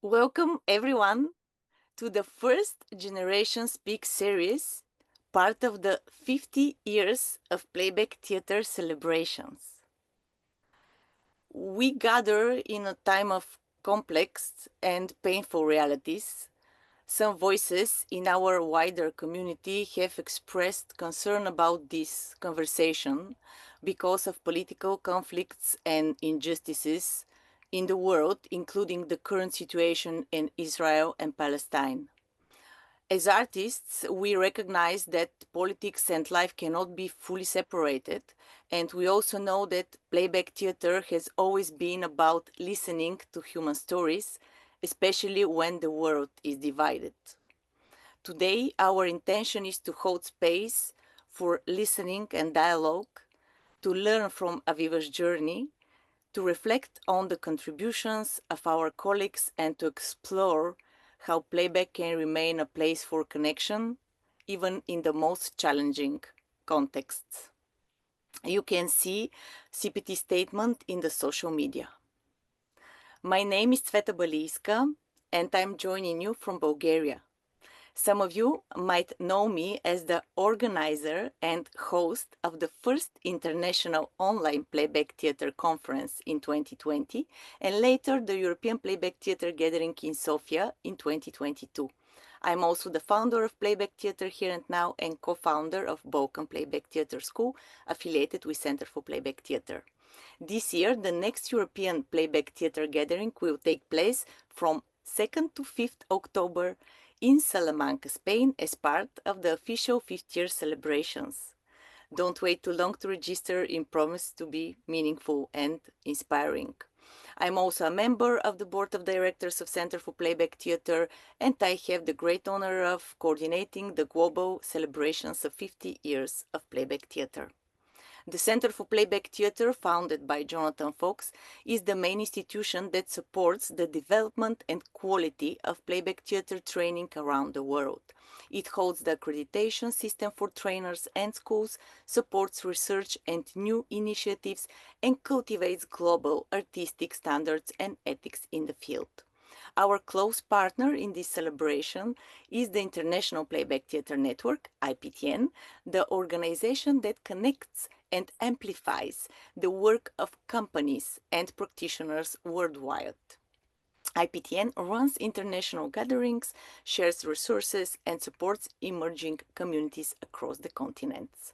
Welcome everyone to the First Generation Speak series, part of the 50 years of Playback Theatre celebrations. We gather in a time of complex and painful realities. Some voices in our wider community have expressed concern about this conversation because of political conflicts and injustices in the world, including the current situation in Israel and Palestine. As artists, we recognize that politics and life cannot be fully separated, and we also know that playback theater has always been about listening to human stories, especially when the world is divided. Today, our intention is to hold space for listening and dialogue, to learn from Aviva's journey, to reflect on the contributions of our colleagues and to explore how playback can remain a place for connection, even in the most challenging contexts. You can see CPT statement in the social media. My name is Tsveta Balijska, and I'm joining you from Bulgaria. Some of you might know me as the organizer and host of the first international online Playback Theatre conference in 2020, and later the European Playback Theatre gathering in Sofia in 2022. I'm also the founder of Playback Theatre Here and Now and co-founder of Balkan Playback Theatre School, affiliated with Center for Playback Theatre. This year, the next European Playback Theatre gathering will take place from 2nd to 5th October in Salamanca, Spain, as part of the official 50-year celebrations. Don't wait too long to register. It promises to be meaningful and inspiring. I'm also a member of the board of directors of Center for Playback Theatre, and I have the great honor of coordinating the global celebrations of 50 years of Playback Theatre. The Center for Playback Theatre, founded by Jonathan Fox, is the main institution that supports the development and quality of playback theatre training around the world. It holds the accreditation system for trainers and schools, supports research and new initiatives, and cultivates global artistic standards and ethics in the field. Our close partner in this celebration is the International Playback Theatre Network, IPTN, the organization that connects and amplifies the work of companies and practitioners worldwide. IPTN runs international gatherings, shares resources, and supports emerging communities across the continents.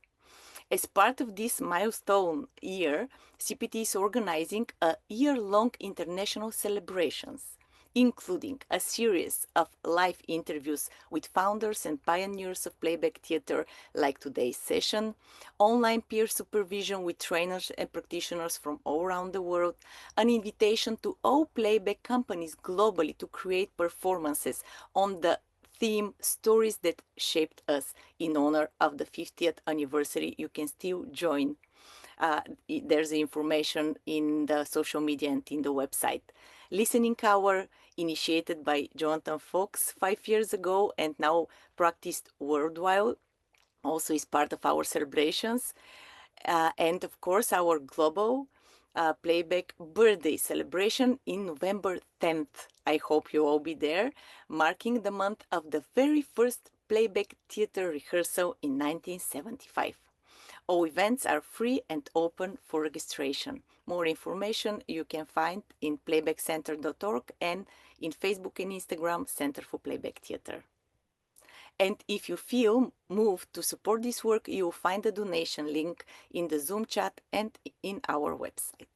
As part of this milestone year, CPT is organizing a year-long international celebrations, including a series of live interviews with founders and pioneers of playback theatre like today's session, online peer supervision with trainers and practitioners from all around the world, an invitation to all playback companies globally to create performances on the theme Stories That Shaped Us in honor of the 50th anniversary. You can still join. There's information in the social media and in the website. Listening Hour, initiated by Jonathan Fox 5 years ago and now practiced worldwide, also is part of our celebrations. And of course, our global playback birthday celebration in November 10th. I hope you all be there, marking the month of the very first playback theater rehearsal in 1975. All events are free and open for registration. More information you can find in playbackcenter.org and in Facebook and Instagram, Center for Playback Theatre. And if you feel moved to support this work, you will find the donation link in the Zoom chat and in our website.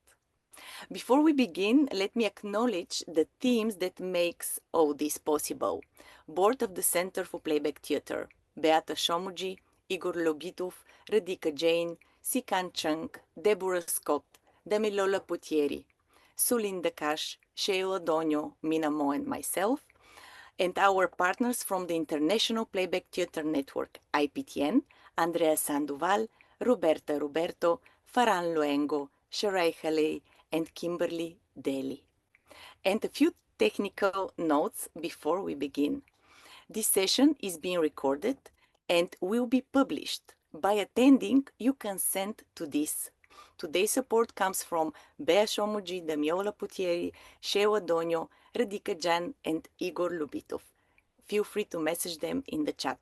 Before we begin, let me acknowledge the teams that makes all this possible. Board of the Center for Playback Theatre, Beata Shomuji, Igor Logitov, Radhika Jain, Sikan Chung, Deborah Scott, Damilola Potieri, Soline Dacacche, Sheila Donio, Mina Mo and myself, and our partners from the International Playback Theatre Network, IPTN, Andrea Sandoval, Roberta Roberto, Farhan Luengo, Sharai Haley, and Kimberly Daly. And a few technical notes before we begin. This session is being recorded and will be published. By attending, you consent to this. Today's support comes from Bea Shomuji, Damiola Putieri, Shewa Donio, Radika Jan, and Igor Lubitov. Feel free to message them in the chat.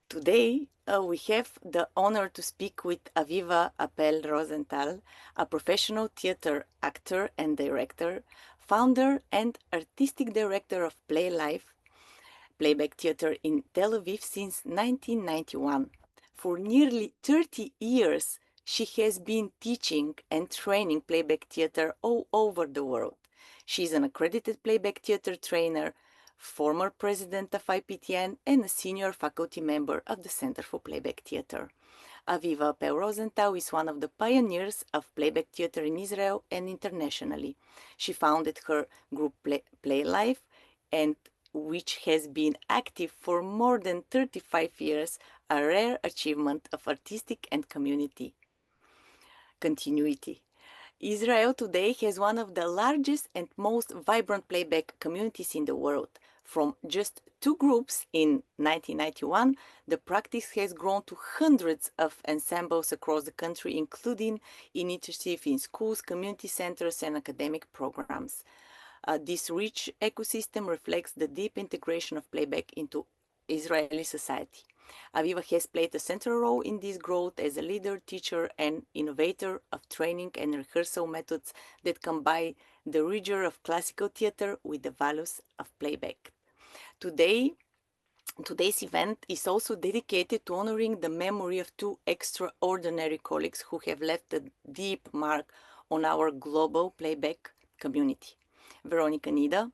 Today, we have the honor to speak with Aviva Apel Rosenthal, a professional theater actor and director, founder and artistic director of Playback Theatre in Tel Aviv since 1991. For nearly 30 years, she has been teaching and training playback theatre all over the world. She is an accredited playback theatre trainer, former president of IPTN, and a senior faculty member of the Center for Playback Theatre. Aviva Apel Rosenthal is one of the pioneers of playback theatre in Israel and internationally. She founded her group Play Life, and which has been active for more than 35 years, a rare achievement of artistic and community continuity. Israel today has one of the largest and most vibrant playback communities in the world. From just 2 groups in 1991, the practice has grown to hundreds of ensembles across the country, including initiatives in schools, community centers, and academic programs. This rich ecosystem reflects the deep integration of playback into Israeli society. Aviva has played a central role in this growth as a leader, teacher, and innovator of training and rehearsal methods that combine the rigor of classical theater with the values of playback. Today's event is also dedicated to honoring the memory of 2 extraordinary colleagues who have left a deep mark on our global playback community. Veronica Nida,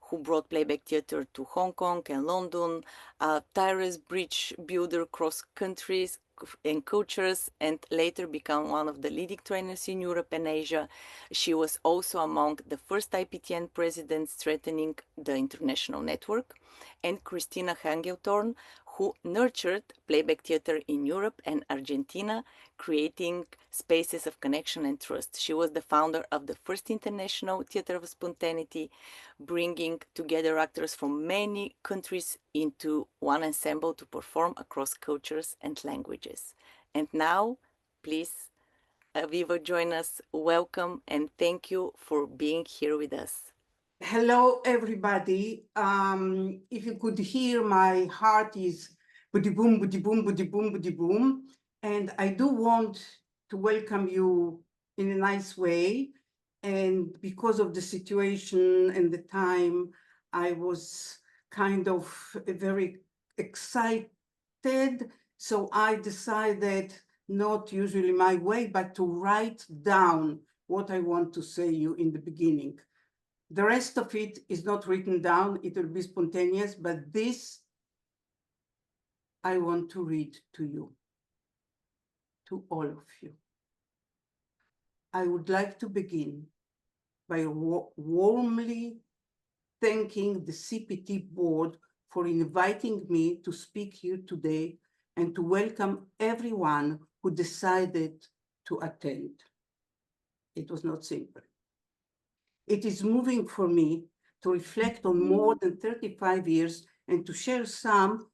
who brought playback theatre to Hong Kong and London, a tireless bridge builder across countries and cultures, and later became one of the leading trainers in Europe and Asia. She was also among the first IPTN presidents strengthening the international network. And Christina Hangeltorn, who nurtured playback theatre in Europe and Argentina, creating spaces of connection and trust. She was the founder of the first International Theatre of Spontaneity, bringing together actors from many countries into one ensemble to perform across cultures and languages. And now, please, Aviva, join us. Welcome and thank you for being here with us. Hello, everybody. If you could hear, my heart is buddy boom, buddy boom, buddy boom, buddy boom. And I do want to welcome you in a nice way. And because of the situation and the time, I was kind of very excited. So I decided, not usually my way, but to write down what I want to say you in the beginning. The rest of it is not written down, it will be spontaneous, but this I want to read to you, to all of you. I would like to begin by warmly thanking the CPT board for inviting me to speak here today and to welcome everyone who decided to attend. It was not simple. It is moving for me to reflect on more than 35 years and to share some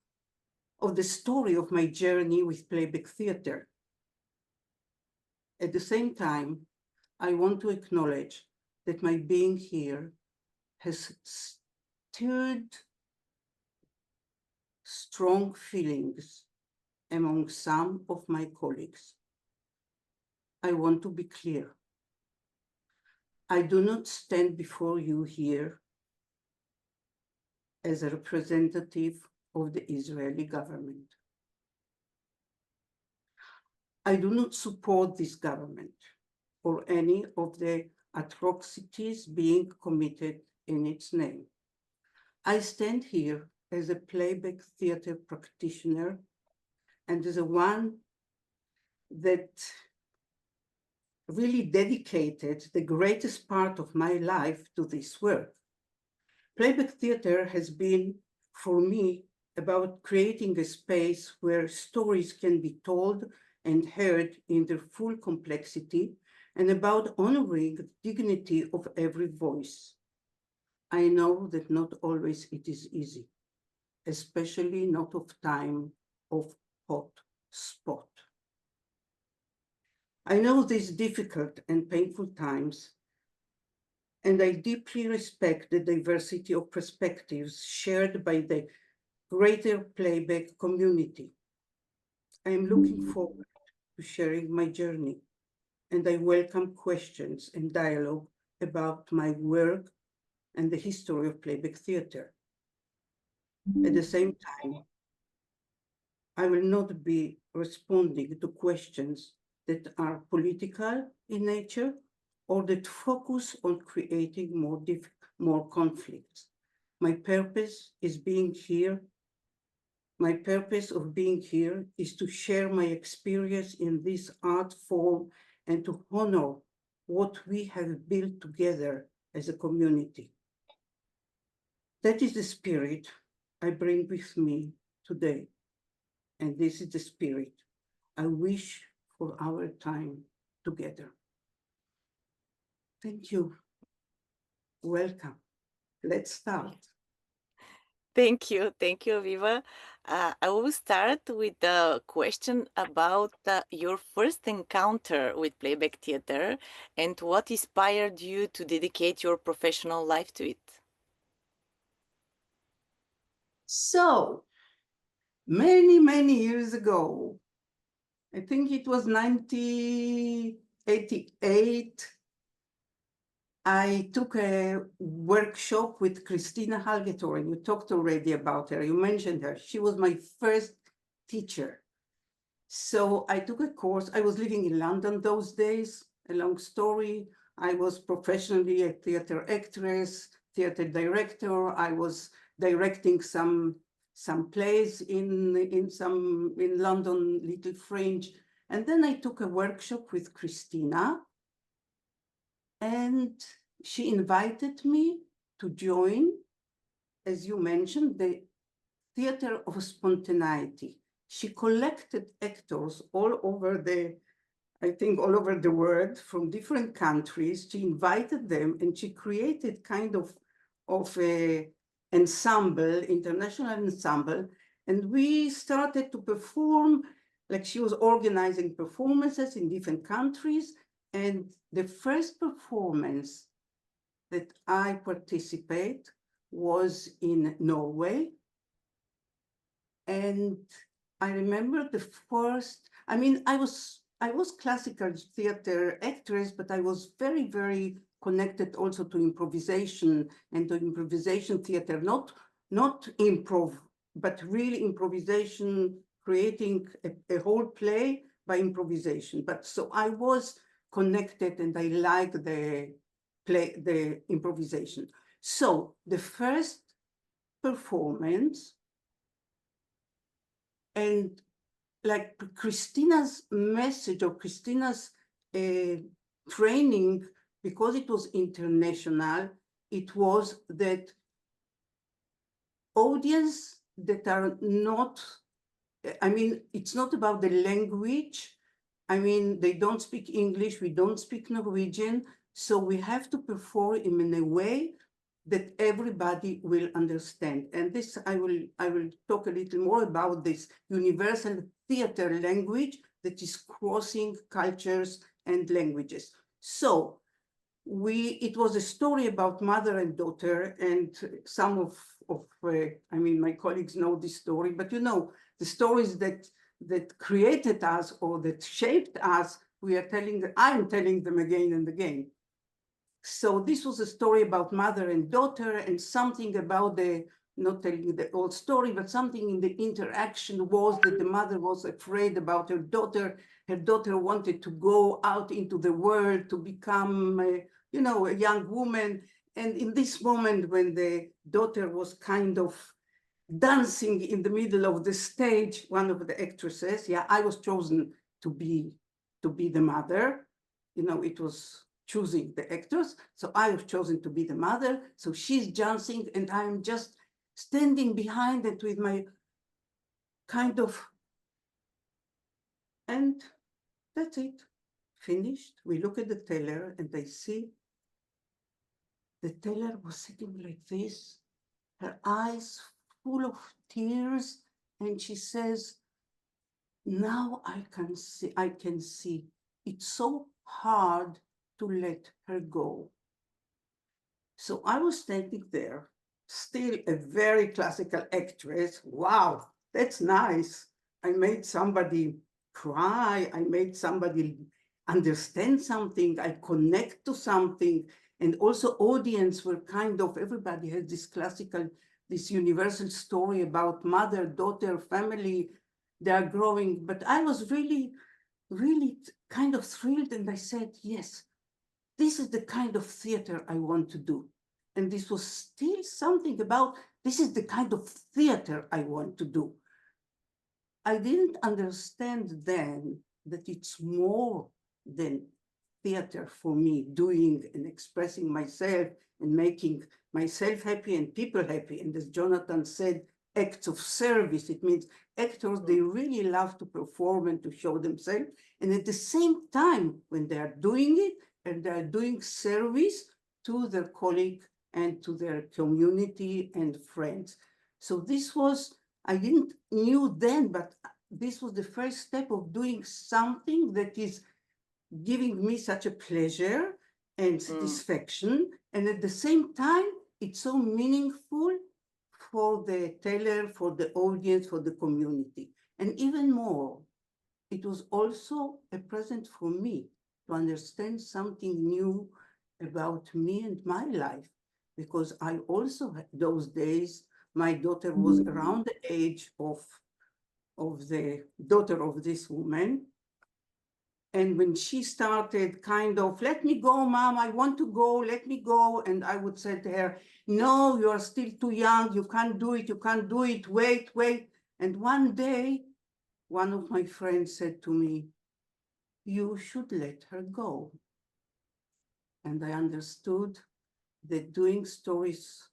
of the story of my journey with playback theater. At the same time, I want to acknowledge that my being here has stirred strong feelings among some of my colleagues. I want to be clear. I do not stand before you here as a representative of the Israeli government. I do not support this government or any of the atrocities being committed in its name. I stand here as a playback theater practitioner and as a one that really dedicated the greatest part of my life to this work. Playback theater has been, for me, about creating a space where stories can be told and heard in their full complexity, and about honoring the dignity of every voice. I know that not always it is easy, especially not of time of hot spot. I know these difficult and painful times, and I deeply respect the diversity of perspectives shared by the greater playback community. I am looking forward to sharing my journey, and I welcome questions and dialogue about my work and the history of playback theater. At the same time, I will not be responding to questions that are political in nature or that focus on creating more conflicts. My purpose is being here. My purpose of being here is to share my experience in this art form and to honor what we have built together as a community. That is the spirit I bring with me today. And this is the spirit I wish for our time together. Thank you. Welcome. Let's start. Thank you, Aviva. I will start with a question about your first encounter with Playback Theatre and what inspired you to dedicate your professional life to it. So, many years ago, I think it was 1988, I took a workshop with Christina Halgetoren. You talked already about her. You mentioned her. She was my first teacher. So I took a course. I was living in London those days. A long story. I was professionally a theater actress, theater director. I was directing some plays in London, Little Fringe. And then I took a workshop with Christina, and she invited me to join, as you mentioned, the Theater of Spontaneity. She collected actors all over all over the world from different countries. She invited them and she created kind of a ensemble, international ensemble. And we started to perform, like she was organizing performances in different countries. And the first performance that I participate was in Norway. And I remember the first, I mean, I was classical theater actress, but I was very connected also to improvisation and to improvisation theater, not improv, but really improvisation, creating a whole play by improvisation. But so I was connected and I liked the improvisation. So the first performance, and like Christina's message or Christina's training, because it was international, it was that audience that are not, I mean, it's not about the language. I mean, they don't speak English, we don't speak Norwegian, so we have to perform in a way that everybody will understand. And this, I will talk a little more about this universal theater language that is crossing cultures and languages. So it was a story about mother and daughter, and some of I mean, my colleagues know this story, but you know, the stories that created us or that shaped us, I'm telling them again and again. So this was a story about mother and daughter, and something about not telling the whole story, but something in the interaction was that the mother was afraid about her daughter. Her daughter wanted to go out into the world to become, you know, a young woman. And in this moment, when the daughter was kind of dancing in the middle of the stage, one of the actresses, yeah, I was chosen to be the mother. You know, it was choosing the actors. So I have chosen to be the mother. So she's dancing and I'm just standing behind it with my kind of, and that's it, finished. We look at the teller and I see the teller was sitting like this, her eyes full of tears. And she says, now I can see it's so hard to let her go. So I was standing there, still a very classical actress. Wow, that's nice. I made somebody cry. I made somebody understand something. I connect to something. And also audience were kind of, everybody has this classical, this universal story about mother, daughter, family. They are growing. But I was really, really kind of thrilled. And I said, yes, this is the kind of theater I want to do. And this was still something about, this is the kind of theater I want to do. I didn't understand then that it's more than theater for me, doing and expressing myself and making myself happy and people happy. And as Jonathan said, acts of service. It means actors, they really love to perform and to show themselves. And at the same time, when they are doing it, and they are doing service to their colleague and to their community and friends. So this was, I didn't knew then, but this was the first step of doing something that is giving me such a pleasure and satisfaction. And at the same time, it's so meaningful for the teller, for the audience, for the community. And even more, it was also a present for me to understand something new about me and my life. Because I also, those days, my daughter was around the age of the daughter of this woman. And when she started kind of, let me go, mom, I want to go, let me go. And I would say to her, no, you are still too young, you can't do it, you can't do it, wait, wait. And one day, one of my friends said to me, you should let her go. And I understood that doing stories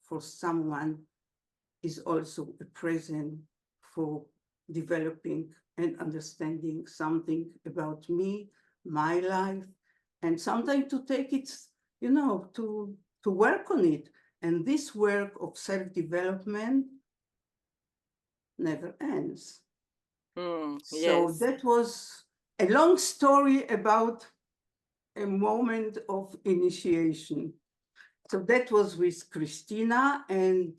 for someone is also a present for developing and understanding something about me, my life, and sometimes to take it, to work on it. And this work of self-development never ends. So Yes. that was a long story about a moment of initiation. So that was with Christina, and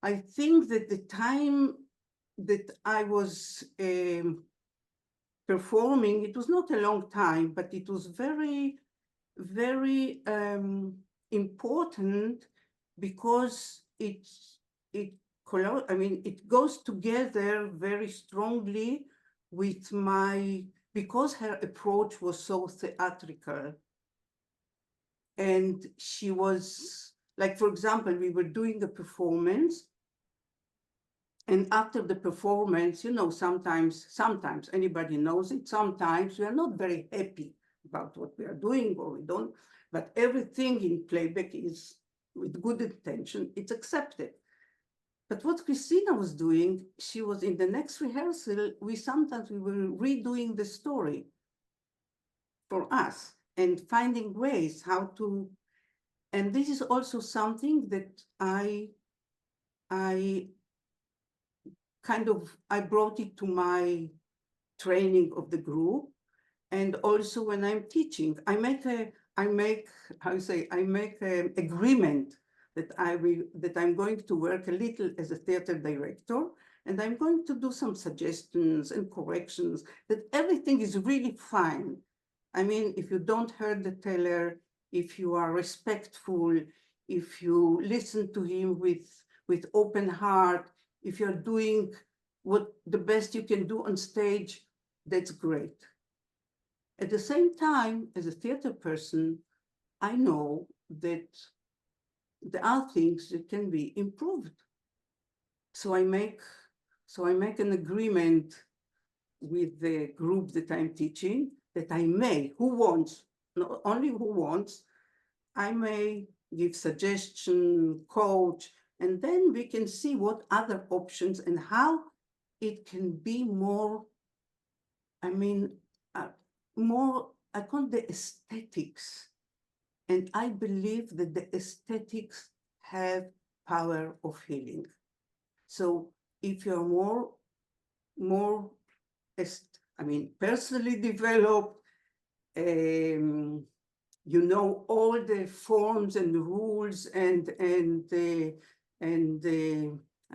I think that the time that I was performing, it was not a long time, but it was very, very important because it goes together very strongly with because her approach was so theatrical. And she was, like, for example, we were doing a performance, and after the performance, sometimes anybody knows it, sometimes we are not very happy about what we are doing, or we don't, but everything in playback is with good intention, it's accepted. But what Christina was doing, she was in the next rehearsal, we were redoing the story for us and finding ways how to, and this is also something that I brought it to my training of the group. And also when I'm teaching, I make an agreement that I'm going to work a little as a theater director, and I'm going to do some suggestions and corrections, that everything is really fine. I mean, if you don't hurt the teller, if you are respectful, if you listen to him with open heart, if you're doing what the best you can do on stage, that's great. At the same time, as a theater person, I know that there are things that can be improved. So I make an agreement with the group that I'm teaching that I may, who wants, not only who wants, I may give suggestion, coach, and then we can see what other options and how it can be more, more, I call the aesthetics. And I believe that the aesthetics have power of healing. So if you're more I mean, personally developed. You know all the forms and rules and I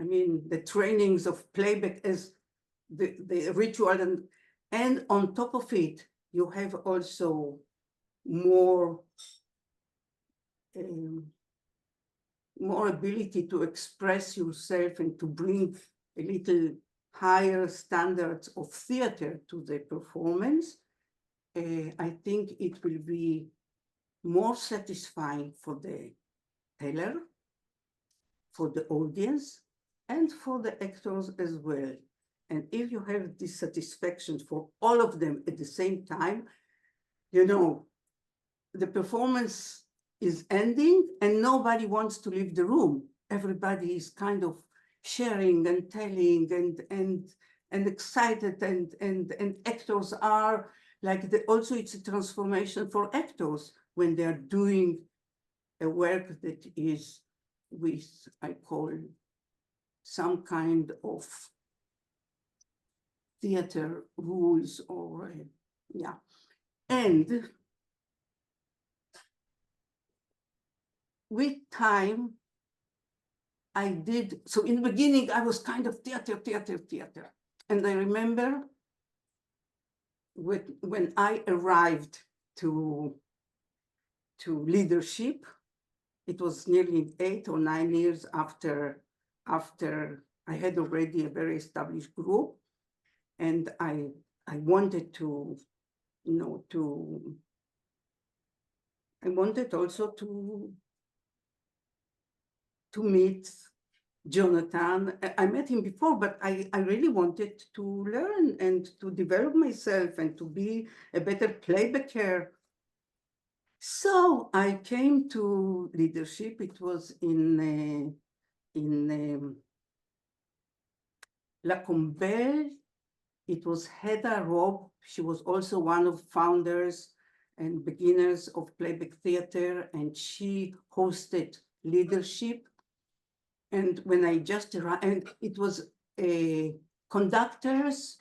mean the trainings of playback as the ritual, and on top of it you have also more more ability to express yourself and to bring a little higher standards of theater to the performance. I think it will be more satisfying for the teller, for the audience, and for the actors as well. And if you have this satisfaction for all of them at the same time, you know, the performance is ending and nobody wants to leave the room. Everybody is kind of sharing and telling and excited, and actors are like also it's a transformation for actors when they're doing a work that is with, I call, some kind of theater rules or, yeah. And with time, I did, so in the beginning, I was kind of theater. And I remember when I arrived to leadership, it was nearly 8 or 9 years after I had already a very established group, and I wanted to, you know, I wanted also to meet Jonathan. I met him before, but I really wanted to learn and to develop myself and to be a better playbacker. So I came to leadership. It was in La Combelle. It was Hedda Robb. She was also one of founders and beginners of Playback Theatre, and she hosted leadership. And when I just arrived, and it was conductors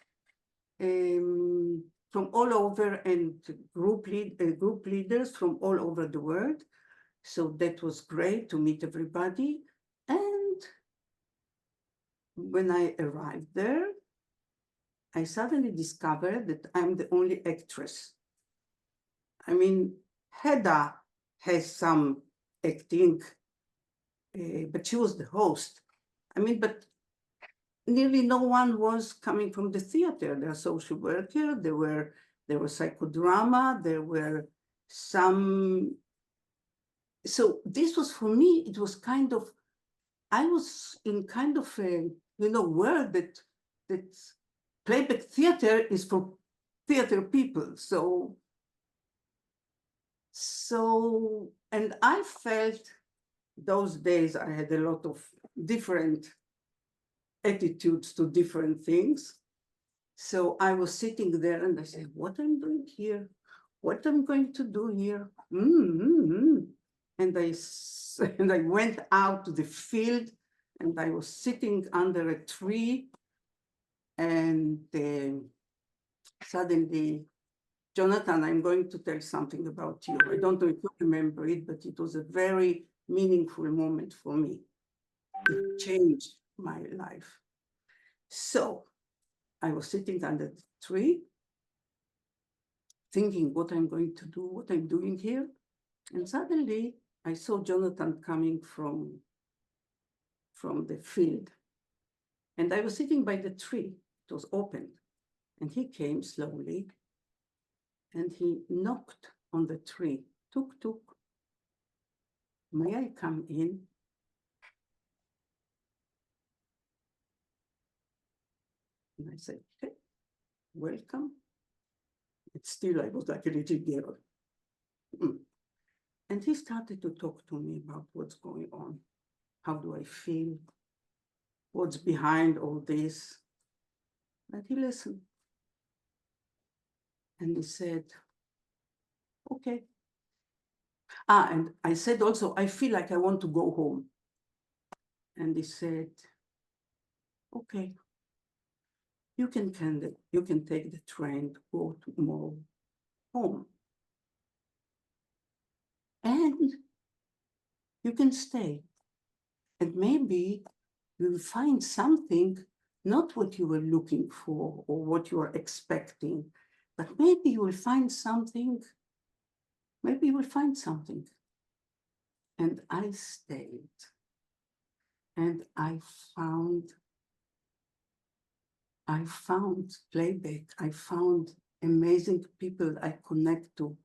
from all over, and group leaders from all over the world. So that was great to meet everybody. And when I arrived there, I suddenly discovered that I'm the only actress. I mean, Hedda has some acting, but she was the host. I mean, but nearly no one was coming from the theater. There were social worker, there were psychodrama, there were some. So this was, for me, it was kind of, I was in kind of a, you know, world that playback theater is for theater people. So, and I felt those days I had a lot of different attitudes to different things. So I was sitting there and I said, what I'm doing here? What I'm going to do here? And I went out to the field, and I was sitting under a tree, and suddenly, Jonathan, I'm going to tell something about you. I don't know if you remember it, but it was a very meaningful moment for me. It changed my life. So I was sitting under the tree, thinking what I'm going to do, what I'm doing here. And suddenly I saw Jonathan coming from the field. And I was sitting by the tree. It was open. And he came slowly, and he knocked on the tree. Tuk, tuk. May I come in? And I said, okay, welcome. But still, I was like a little girl. And he started to talk to me about what's going on. How do I feel? What's behind all this? And he listened. And he said, okay. And I said also, I feel like I want to go home. And he said, okay. you can take the train to go tomorrow home. And you can stay. And maybe you'll find something, not what you were looking for or what you were expecting, but maybe you will find something. Maybe you will find something. And I stayed. And I found playback. I found amazing people I connect to.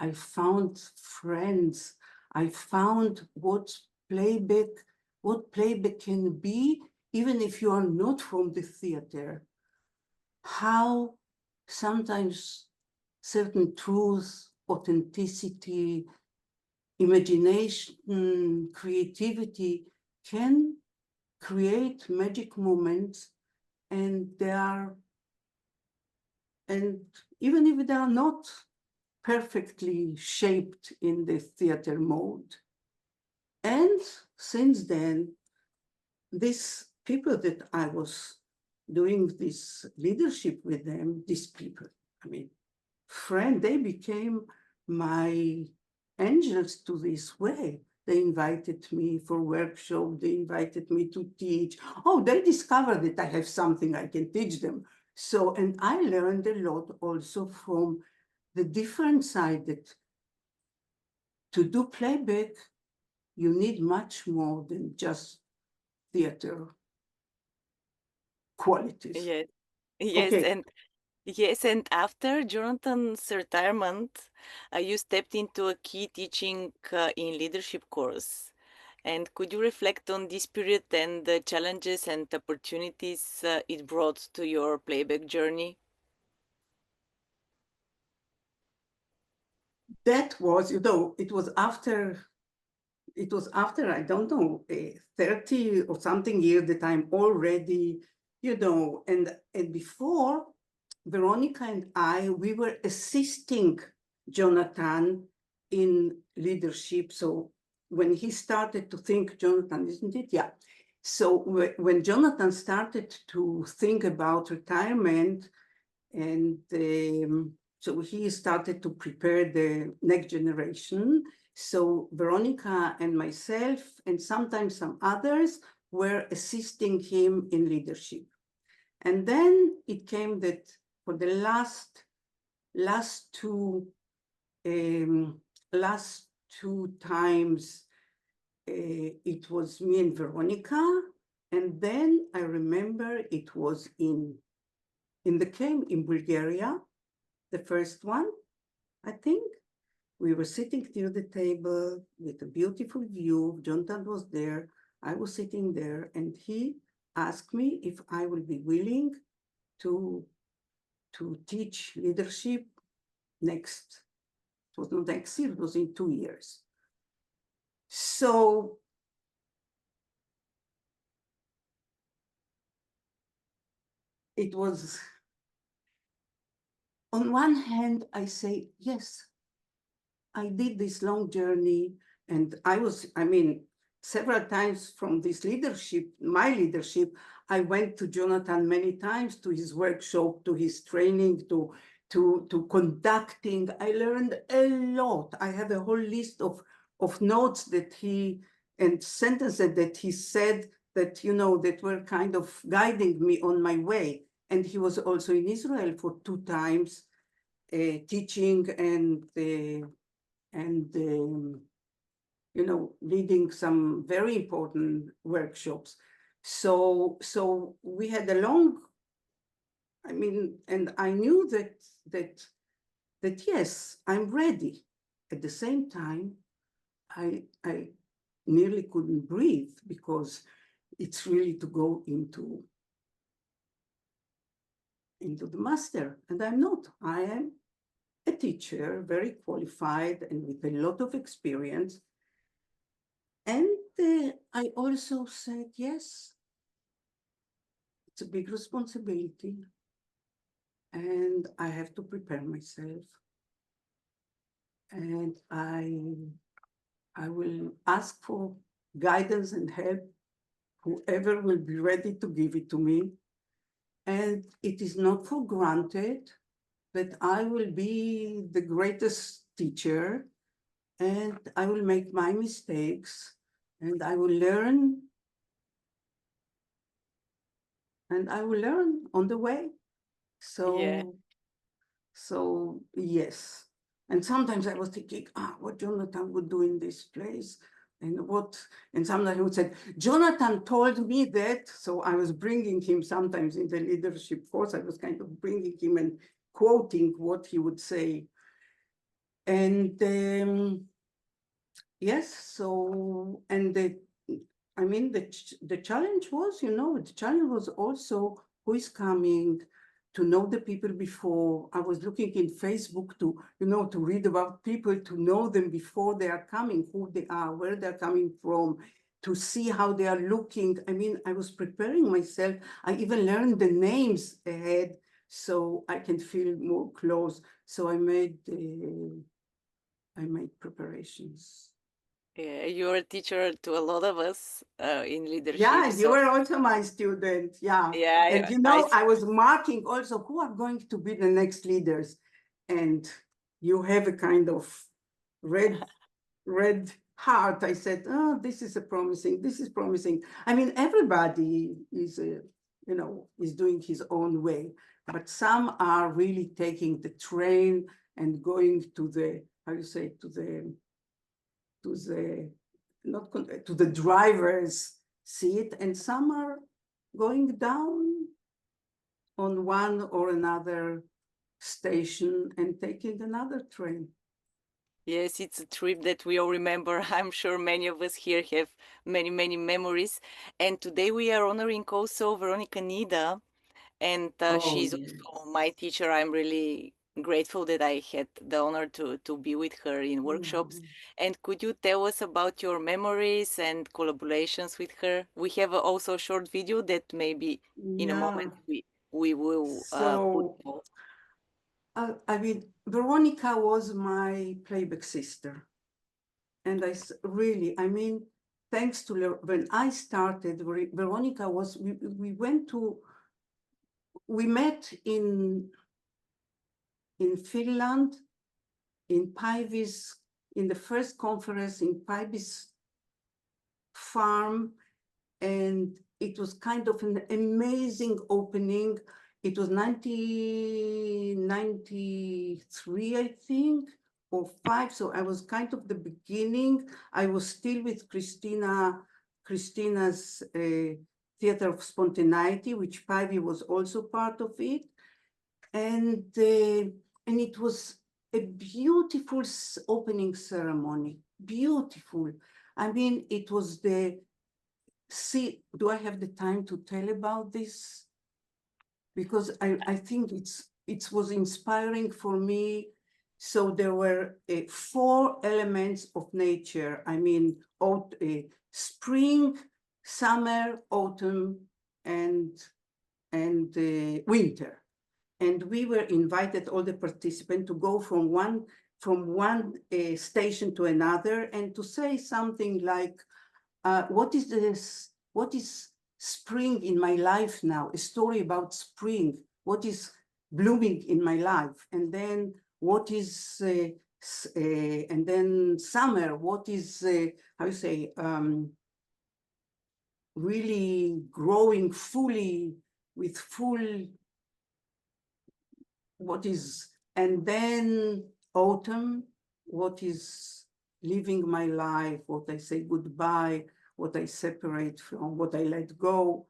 I found friends. I found what playback can be, even if you are not from the theater. How sometimes certain truth, authenticity, imagination, creativity can create magic moments, and even if they are not perfectly shaped in the theater mode. And since then, these people that I was doing this leadership with them, these people, I mean, they became my angels to this way. They invited me for workshop. They invited me to teach. Oh, they discovered that I have something I can teach them. So, and I learned a lot also from the different side that to do playback, you need much more than just theater qualities. Yes, yes, Okay, and after Jonathan's retirement, you stepped into a key teaching in leadership course. And could you reflect on this period and the challenges and opportunities it brought to your playback journey? that was, it was after, I don't know, 30 or something years that I'm already, and before Veronica and I, we were assisting Jonathan in leadership. So when he started to think, Jonathan, isn't it? Yeah. So when Jonathan started to think about retirement, and so he started to prepare the next generation. So Veronica and myself, and sometimes some others, were assisting him in leadership. And then it came that for the last two times, it was me and Veronica. And then I remember it was in the camp in Bulgaria, the first one, I think. We were sitting near the table with a beautiful view. Jonathan was there. I was sitting there, and he asked me if I would be willing to teach leadership next. It was not next year, it was in 2 years. So it was, on one hand, I say, yes, I did this long journey, and several times from this leadership, my leadership, I went to Jonathan many times, to his workshop, to his training, to conducting. I learned a lot. I have a whole list of notes that and sentences that he said that, that were kind of guiding me on my way. And he was also in Israel for 2 times, teaching and leading some very important workshops. So we had a long, and I knew that yes, I'm ready. At the same time, I nearly couldn't breathe, because it's really to go into the master, and I'm not. I am a teacher, very qualified and with a lot of experience. And I also said, yes, it's a big responsibility, and I have to prepare myself. And I will ask for guidance and help, whoever will be ready to give it to me. And it is not for granted that I will be the greatest teacher, and I will make my mistakes, and I will learn, and I will learn on the way. Yeah. So yes. And sometimes I was thinking, what Jonathan would do in this place, and sometimes he would say, Jonathan told me that. So I was bringing him sometimes in the leadership course, I was kind of bringing him and quoting what he would say. And yes, so, and I mean, the challenge was, the challenge was also who is coming, to know the people before. I was looking in Facebook to, to read about people, to know them before they are coming, who they are, where they're coming from, to see how they are looking. I mean, I was preparing myself. I even learned the names ahead so I can feel more close. So I made preparations. Yeah, you're a teacher to a lot of us in leadership. Yeah, you So were also my student. Yeah. And yeah, I was marking also who are going to be the next leaders. And you have a kind of red, red heart. I said, oh, this is promising. I mean, everybody is, is doing his own way, but some are really taking the train and going to the, how you say, to the not to the driver's seat, and some are going down on one or another station and taking another train. yes, it's a trip that we all remember. I'm sure many of us here have many, many memories. And today we are honoring also Veronica Nida, and Oh, she's yes. also my teacher. I'm really grateful that I had the honor to be with her in workshops. Yeah. And could you tell us about your memories and collaborations with her? We have also a short video that maybe in a Yeah. moment we will put. So, I mean, Veronica was my playback sister. And really, I mean, thanks to when I started, Veronica was, we met in Finland, in Päivi's, in the first conference in Päivi's farm, and it was kind of an amazing opening. It was 1993, I think, or five. So I was kind of the beginning. I was still with Christina's Theater of Spontaneity, which Päivi was also part of it. And it was a beautiful opening ceremony, beautiful. I mean, it was do I have the time to tell about this? Because I think it was inspiring for me. So there were 4 elements of nature. I mean, spring, summer, autumn, and winter. And we were invited, all the participants, to go from one station to another and to say something like, what is spring in my life now? A story about spring. What is blooming in my life? And then what is, and then summer, what is, how you say, really growing fully with full, what is, and then autumn, what is living my life, what I say goodbye, what I separate from, what I let go.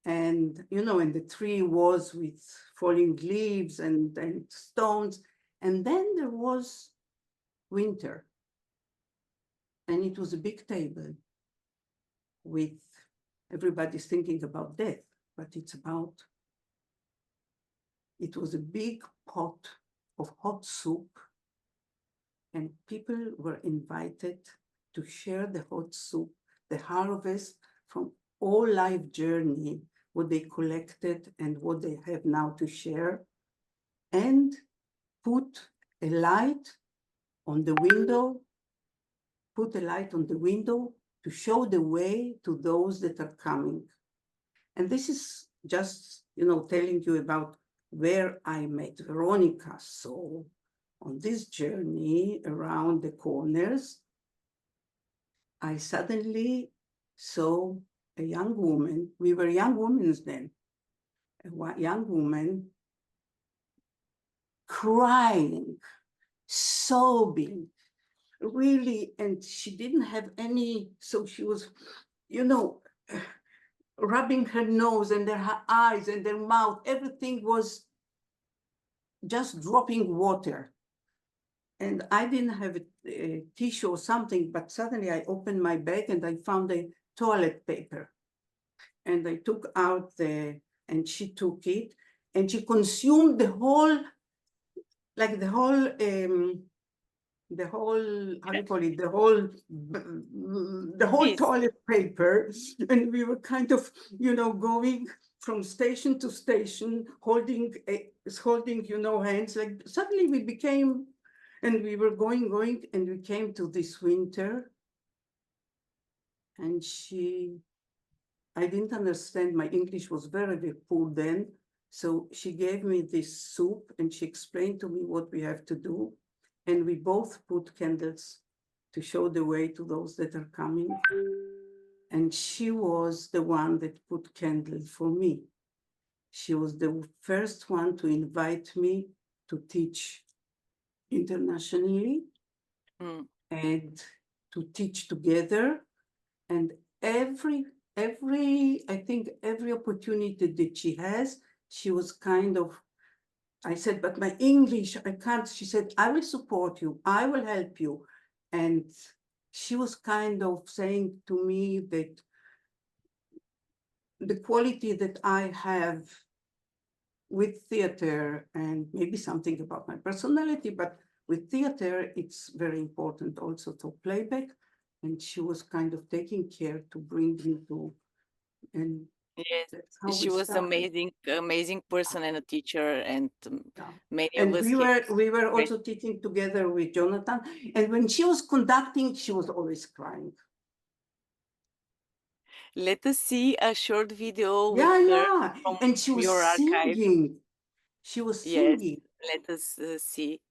And, and the tree was with falling leaves and stones. And then there was winter. And it was a big table with everybody's thinking about death, but it was a big pot of hot soup, and people were invited to share the hot soup, the harvest from all life journey, what they collected and what they have now to share, and put a light on the window, to show the way to those that are coming. And this is just, telling you about where I met Veronica. So on this journey around the corners, I suddenly saw a young woman. We were young women then. A young woman crying, sobbing, really, and she didn't have any, so she was, rubbing her nose and her eyes and her mouth. Everything was just dropping water. And I didn't have a tissue or something, but suddenly I opened my bag and I found a toilet paper. And I took out and she took it, and she consumed the whole, how do you call it, the whole Please. toilet paper. And we were kind of, going from station to station, holding, hands. Like suddenly we became, and we were going, and we came to this winter. And I didn't understand. My English was very, very poor then. So she gave me this soup and she explained to me what we have to do. And we both put candles to show the way to those that are coming. And she was the one that put candle for me. She was the first one to invite me to teach internationally and to teach together. And every opportunity that she has, she was kind of, I said, but my English, I can't. She said, I will support you. I will help you. And she was kind of saying to me that the quality that I have with theater, and maybe something about my personality, but with theater, it's very important also to playback. And she was kind of taking care to bring me to, and Yes, that's how she we was started. amazing person and a teacher, and Yeah. many of And us we were great. also teaching together with Jonathan. And when she was conducting, she was always crying. Let us see a short video with Yeah, her yeah. from And she was your archive. singing. She was Yes, singing. let us see.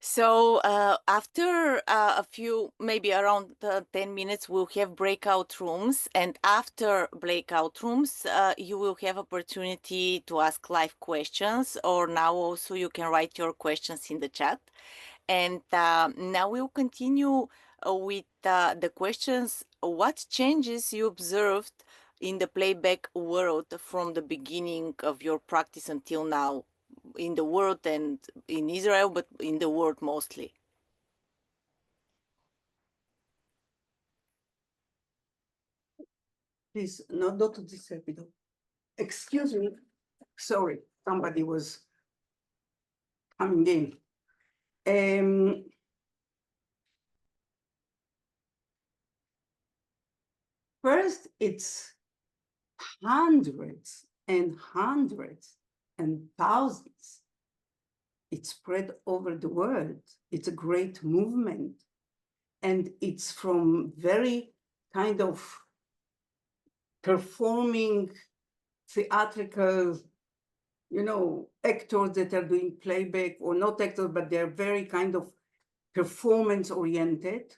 So after a few, maybe around 10 minutes, we'll have breakout rooms. And after breakout rooms, you will have opportunity to ask live questions, or now also you can write your questions in the chat. And now we'll continue with the questions. What changes you observed in the playback world from the beginning of your practice until now? In the world and in Israel, but in the world mostly. Please, not to disturb you. Excuse me. Sorry, somebody was coming in. First, it's hundreds and hundreds and thousands. It's spread over the world. It's a great movement. And it's from very kind of performing theatrical, actors that are doing playback, or not actors, but they're very kind of performance oriented.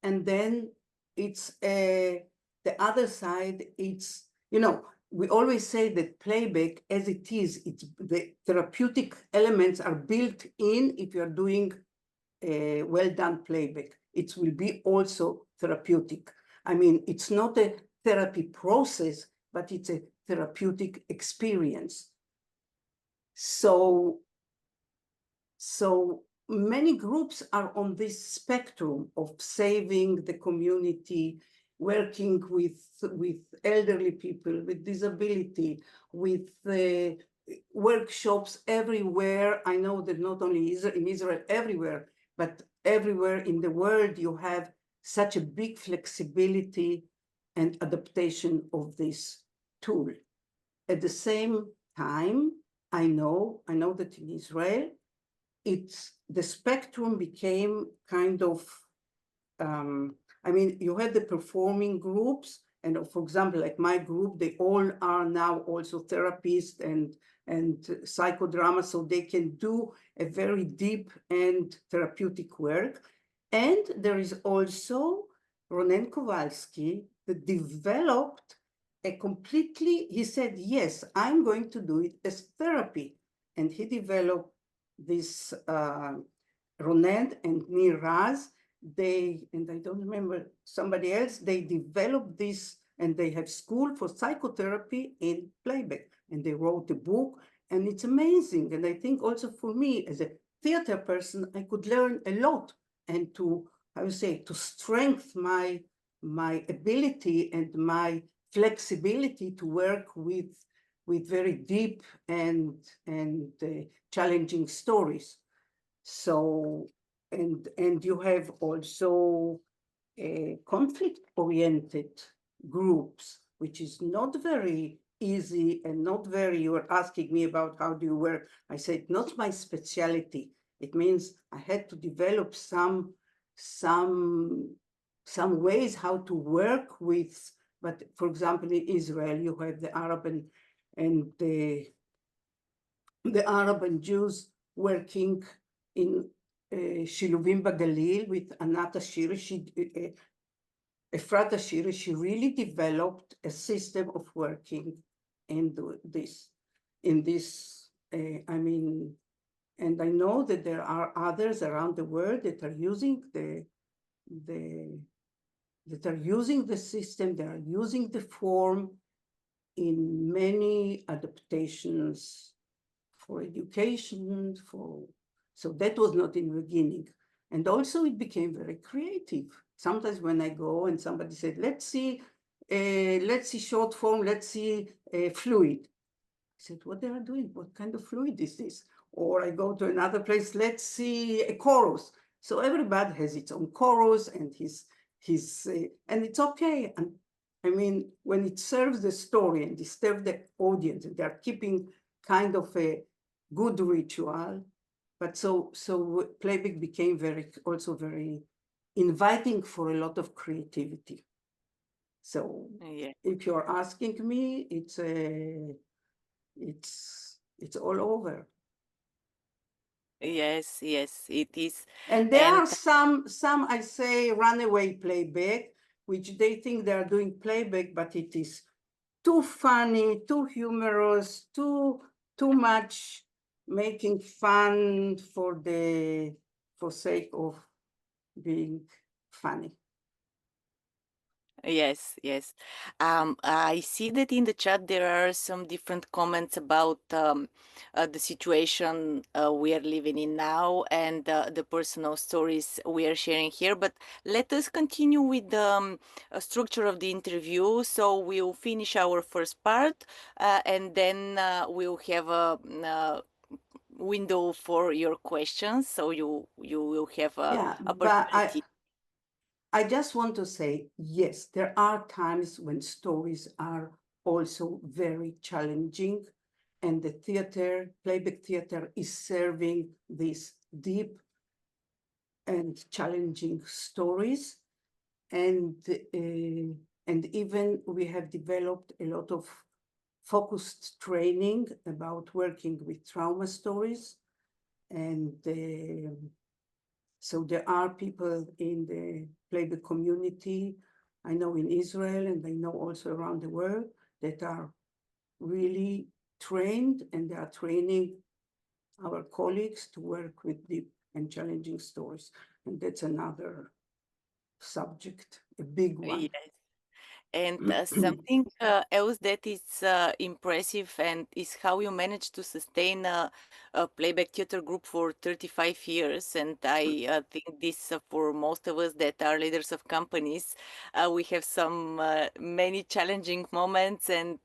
And then it's the other side, it's, we always say that playback as it is, it's the therapeutic elements are built in if you're doing a well done playback. It will be also therapeutic. I mean, it's not a therapy process, but it's a therapeutic experience. So many groups are on this spectrum of saving the community, working with elderly people, with disability, with workshops everywhere. I know that not only in Israel, everywhere, but everywhere in the world, you have such a big flexibility and adaptation of this tool. At the same time, I know that in Israel, the spectrum became kind of, you had the performing groups, and for example, like my group, they all are now also therapists and psychodrama, so they can do a very deep and therapeutic work. And there is also Ronen Kowalski that developed he said, yes, I'm going to do it as therapy. And he developed this Ronen and Nir Raz, and I don't remember somebody else, they developed this, and they have school for psychotherapy in playback, and they wrote a book, and it's amazing. And I think also for me as a theater person, I could learn a lot, and to strengthen my ability and my flexibility to work with very deep and challenging stories. So, and you have also conflict-oriented groups, which is not very easy and not very, you were asking me about how do you work. I said, not my specialty. It means I had to develop some ways how to work with, but for example, in Israel, you have the Arab and the Arab and Jews working in Shiluvim Bagalil with Anat Ashiri, Efrat Ashiri. She really developed a system of working in this, and I know that there are others around the world that are using the system, they are using the form in many adaptations for education, so that was not in the beginning. And also it became very creative. Sometimes when I go and somebody said, let's see short form, let's see fluid. I said, what they are doing? What kind of fluid is this? Or I go to another place, let's see a chorus. So everybody has its own chorus and and it's okay. And I mean, when it serves the story and disturbs the audience, and they're keeping kind of a good ritual, but so playback became also very inviting for a lot of creativity. So Yeah. if you're asking me, it's all over. Yes, yes, it is. And there are some I say runaway playback, which they think they are doing playback, but it is too funny, too humorous, too much making fun for sake of being funny. Yes, yes. I see that in the chat there are some different comments about the situation we are living in now and the personal stories we are sharing here. But let us continue with the structure of the interview. So we'll finish our first part and then we'll have a window for your questions, so you will have a Yeah, but opportunity. I just want to say, yes, there are times when stories are also very challenging, and the theater, Playback Theatre, is serving these deep and challenging stories. And even we have developed a lot of focused training about working with trauma stories. And so there are people in the playback community, I know in Israel, and I know also around the world, that are really trained, and they are training our colleagues to work with deep and challenging stories. And that's another subject, a big one. Yes. And something else that is impressive and is how you managed to sustain a playback theater group for 35 years. And I think this for most of us that are leaders of companies, we have some many challenging moments, and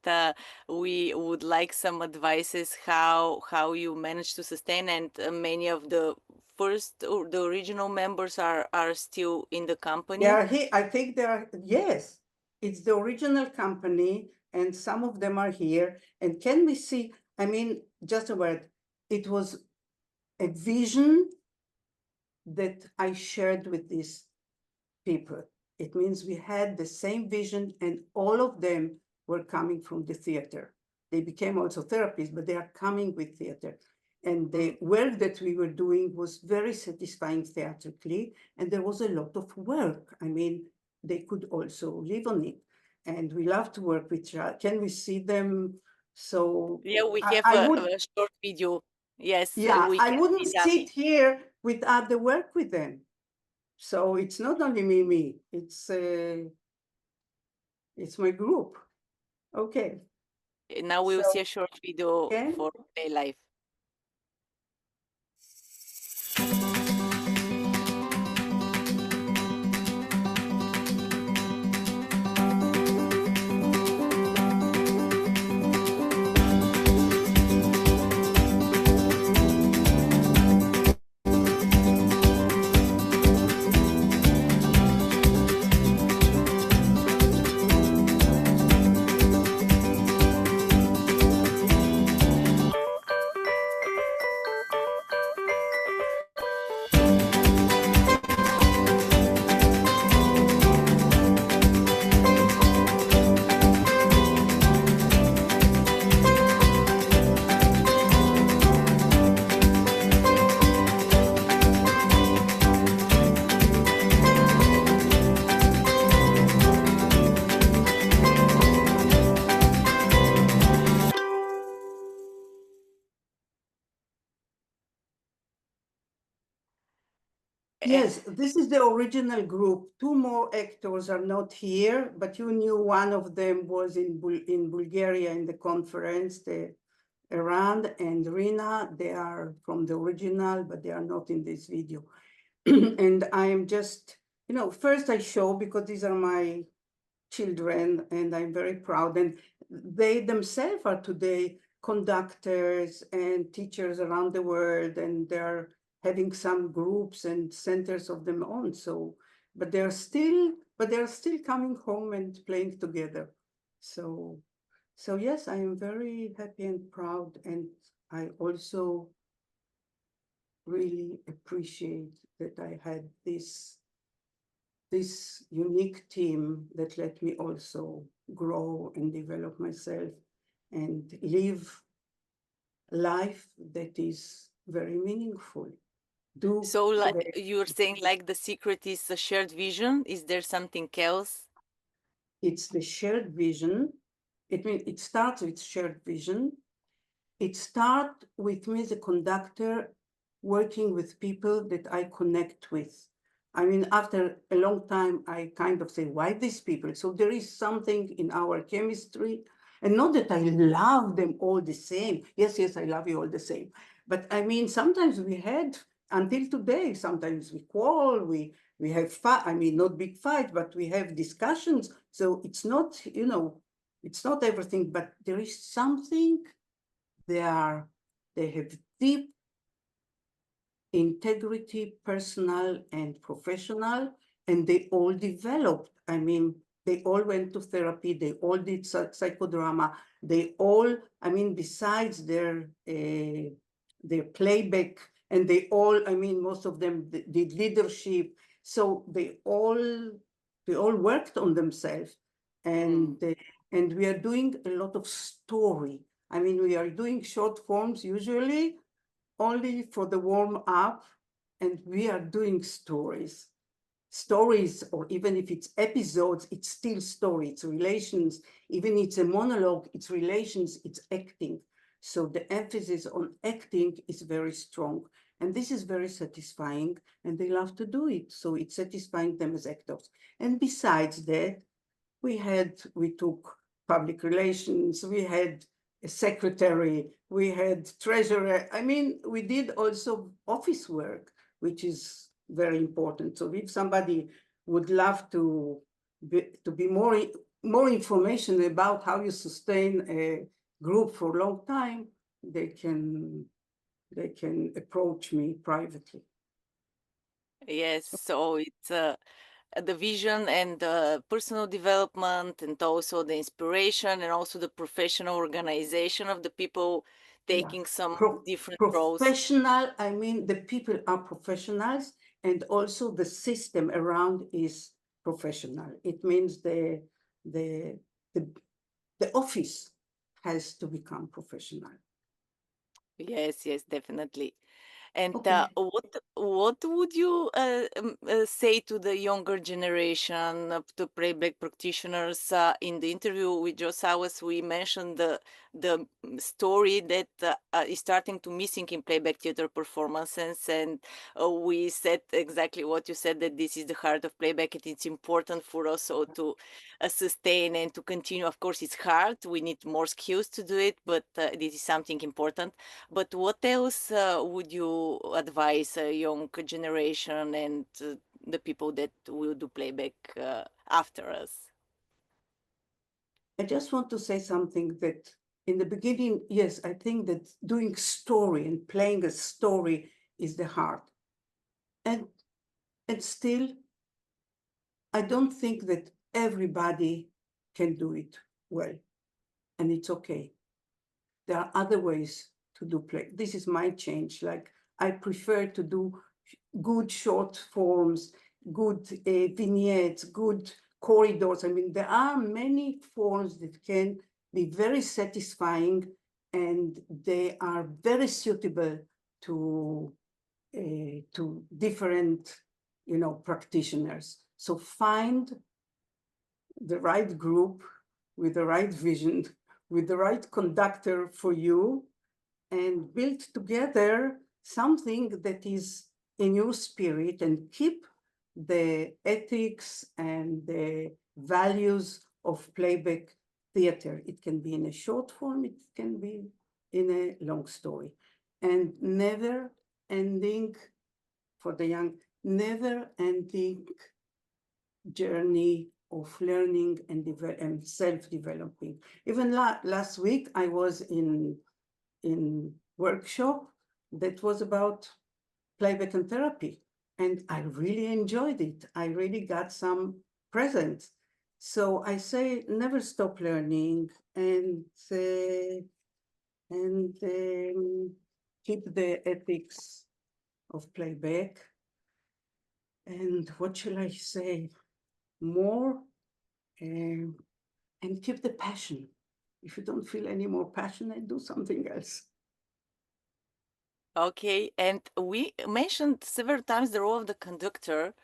we would like some advices how you managed to sustain. And many of the first or the original members are still in the They company. are here. I think they are, yes, it's the original company, and some of them are here. And can we see, I mean, just a word, it was a vision that I shared with these people. It means we had the same vision, and all of them were coming from the theater. They became also therapists, but they are coming with theater. And the work that we were doing was very satisfying theatrically, and there was a lot of work. I mean, they could also live on it. And we love to work with child. Can we see them? So Yeah, we I, have I would, a short video. Yes, yeah, we I can wouldn't see sit David. here without the work with them. So it's not only me, it's my group. Okay, Now we'll see so a short video again, for Play Live. Eh, yes, this is the original group. Two more actors are not here, but you knew one of them was in Bulgaria in the conference, the Iran and Rina. They are from the original, but they are not in this video. And I am just, first I show because these are my children, and I'm very proud. And they themselves are today conductors and teachers around the world, and they're having some groups and centers of their own. So, but they're still coming home and playing together. So, yes, I am very happy and proud, and I also really appreciate that I had this unique team that let me also grow and develop myself and live life that is very meaningful. Do So very, you're saying like the secret is a shared vision? Is there something else? it's the shared vision. It starts with shared vision. It starts with me as a conductor working with people that I connect with. I mean, after a long time, I kind of say, why these people? So there is something in our chemistry, and not that I love them all the same. Yes, I love you all the same. But I mean, sometimes we had, until today, sometimes we quarrel, we have fight, I mean, not big fight, but we have discussions. So it's not, it's not everything, but there is something they have deep integrity, personal and professional, and they all developed. I mean, they all went to therapy, they all did psychodrama, they all, I mean, besides their playback, and they all, I mean, most of them did leadership, so they all worked on themselves, and and we are doing a lot of story. I mean, we are doing short forms usually only for the warm up, and we are doing stories, or even if it's episodes, it's still story, it's relations, even it's a monologue, it's relations, it's acting. So the emphasis on acting is very strong, and this is very satisfying, and they love to do it, so it's satisfying them as actors. And besides that, we took public relations, we had a secretary, we had treasurer. I mean, we did also office work, which is very important. So if somebody would love to be more information about how you sustain a group for a long time, they can approach me privately. Yes, so it's the vision and the personal development, and also the inspiration, and also the professional organization of the people Yeah. taking some different roles. Professional, I mean, the people are professionals, and also the system around is professional. It means the, the, the office has to become professional. Yes, yes, definitely. And Okay. what would you say to the younger generation of the playback practitioners? In the interview with Joe Sawas, we mentioned the story that is starting to missing in playback theater performances, and we said exactly what you said, that this is the heart of playback, and it's important for us all to sustain and to continue. Of course, it's hard. We need more skills to do it, but this is something important. But what else would you advise a young generation and the people that will do playback after us? I just want to say something that in the beginning, yes, I think that doing story and playing a story is the heart. And still, I don't think that everybody can do it well, and it's okay. There are other ways to do play. This is my change. Like, I prefer to do good short forms, good vignettes, good corridors. I mean, there are many forms that can be very satisfying, and they are very suitable to different, practitioners. So find the right group with the right vision, with the right conductor for you, and build together something that is in your spirit, and keep the ethics and the values of playback theater. It can be in a short form, it can be in a long story. And never ending, for the young, never ending journey of learning and self-developing. Even last week, I was in workshop that was about playback and therapy, and I really enjoyed it. I really got some presents. So I say, never stop learning, and keep the ethics of playback. And what shall I say more? And keep the passion. If you don't feel any more passionate, do something else. Okay, and we mentioned several times the role of the conductor,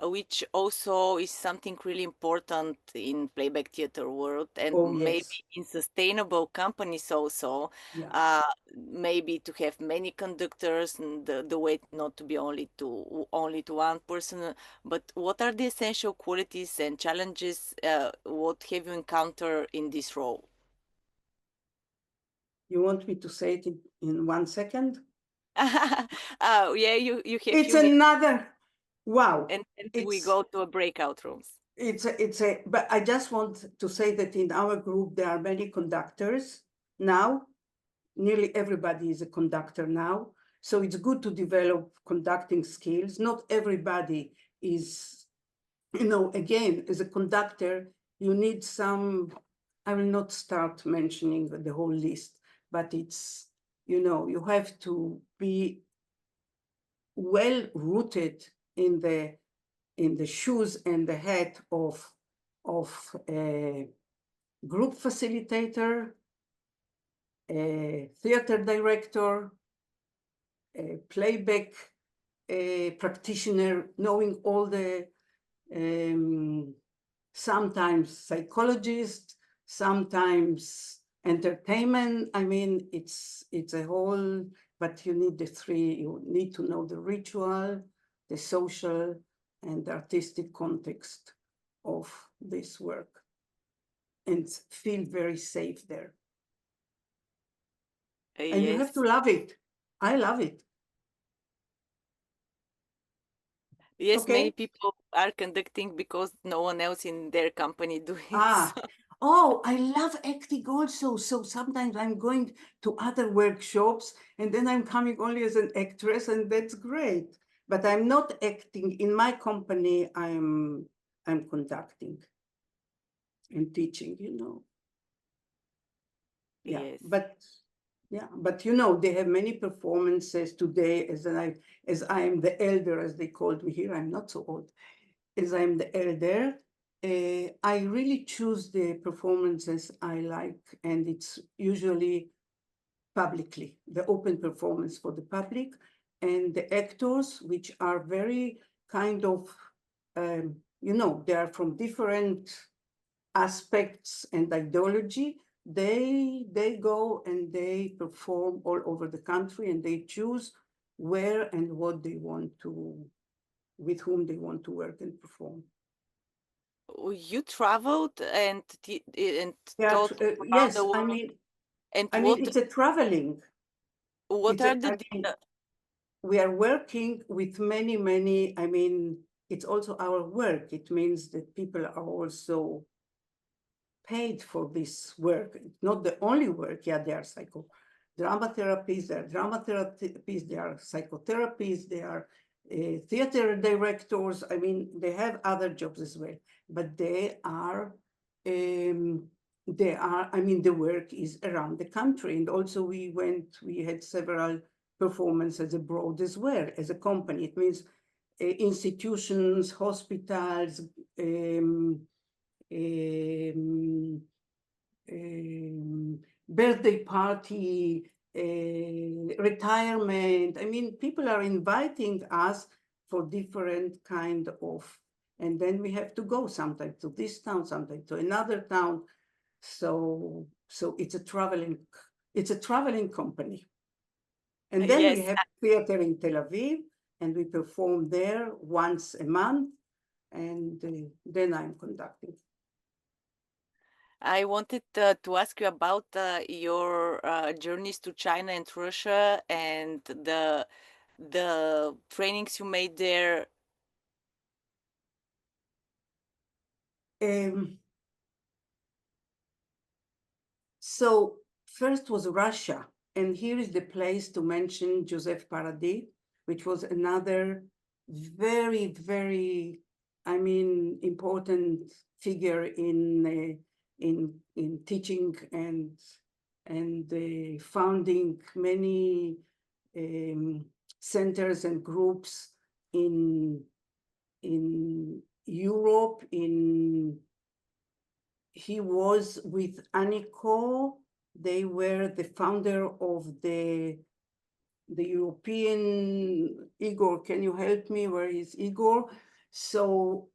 which also is something really important in playback theater world, and Oh, maybe yes. in sustainable companies also, Yeah. maybe to have many conductors, and the way not to be only to one person. But what are the essential qualities and challenges? What have you encountered in this role? You want me to say it in 1 second? Yeah, you have It's few minutes, another, wow. and we It's, go to a breakout rooms. but I just want to say that in our group, there are many conductors now. Nearly everybody is a conductor now. So it's good to develop conducting skills. Not everybody is, again, as a conductor, you need some, I will not start mentioning the whole list, but it's, you have to be well rooted in the shoes and the hat of a group facilitator, a theater director, a playback practitioner, knowing all the sometimes psychologist, sometimes entertainment. I mean, it's a whole, but you need the three. You need to know the ritual, the social, and the artistic context of this work, and feel very safe there. And you have to love it. I love it. Yes, Okay. many people are conducting because no one else in their company doing it. Ah, oh, I love acting also. So sometimes I'm going to other workshops and then I'm coming only as an actress, and that's great. But I'm not acting in my company. I'm conducting and teaching, Yeah, Yes. but they have many performances today. As I am the elder, as they called me here. I'm not so old. As I'm the elder, I really choose the performances I like, and it's usually publicly, the open performance for the public, and the actors, which are very kind of, they are from different aspects and ideology. They go and they perform all over the country, and they choose where and what they want to, with whom they want to work and perform. You traveled and and Yeah, taught around the yes, I world. mean, And it's a traveling. what It's are a, the I mean, we are working with many, I mean, it's also our work. It means that people are also paid for this work. It's not the only work. Yeah, they are drama therapists, they are psychotherapists, they are theater directors. I mean, they have other jobs as well, but I mean, the work is around the country. And also we had several performances abroad as well as a company. It means institutions, hospitals, um, birthday party, retirement. I mean, people are inviting us for different kind of, and then we have to go sometimes to this town, sometimes to another town. So it's a traveling company. And then we yes, have theater in Tel Aviv, and we perform there once a month, and then I'm conducting. I wanted to ask you about your journeys to China and Russia and the trainings you made there. So first was Russia, and here is the place to mention Joseph Paradis, which was another very, very, I mean, important figure in teaching and founding many centers and groups in Europe. He was with Aniko. They were the founder of the European. Igor, can you help me? Where is Igor? So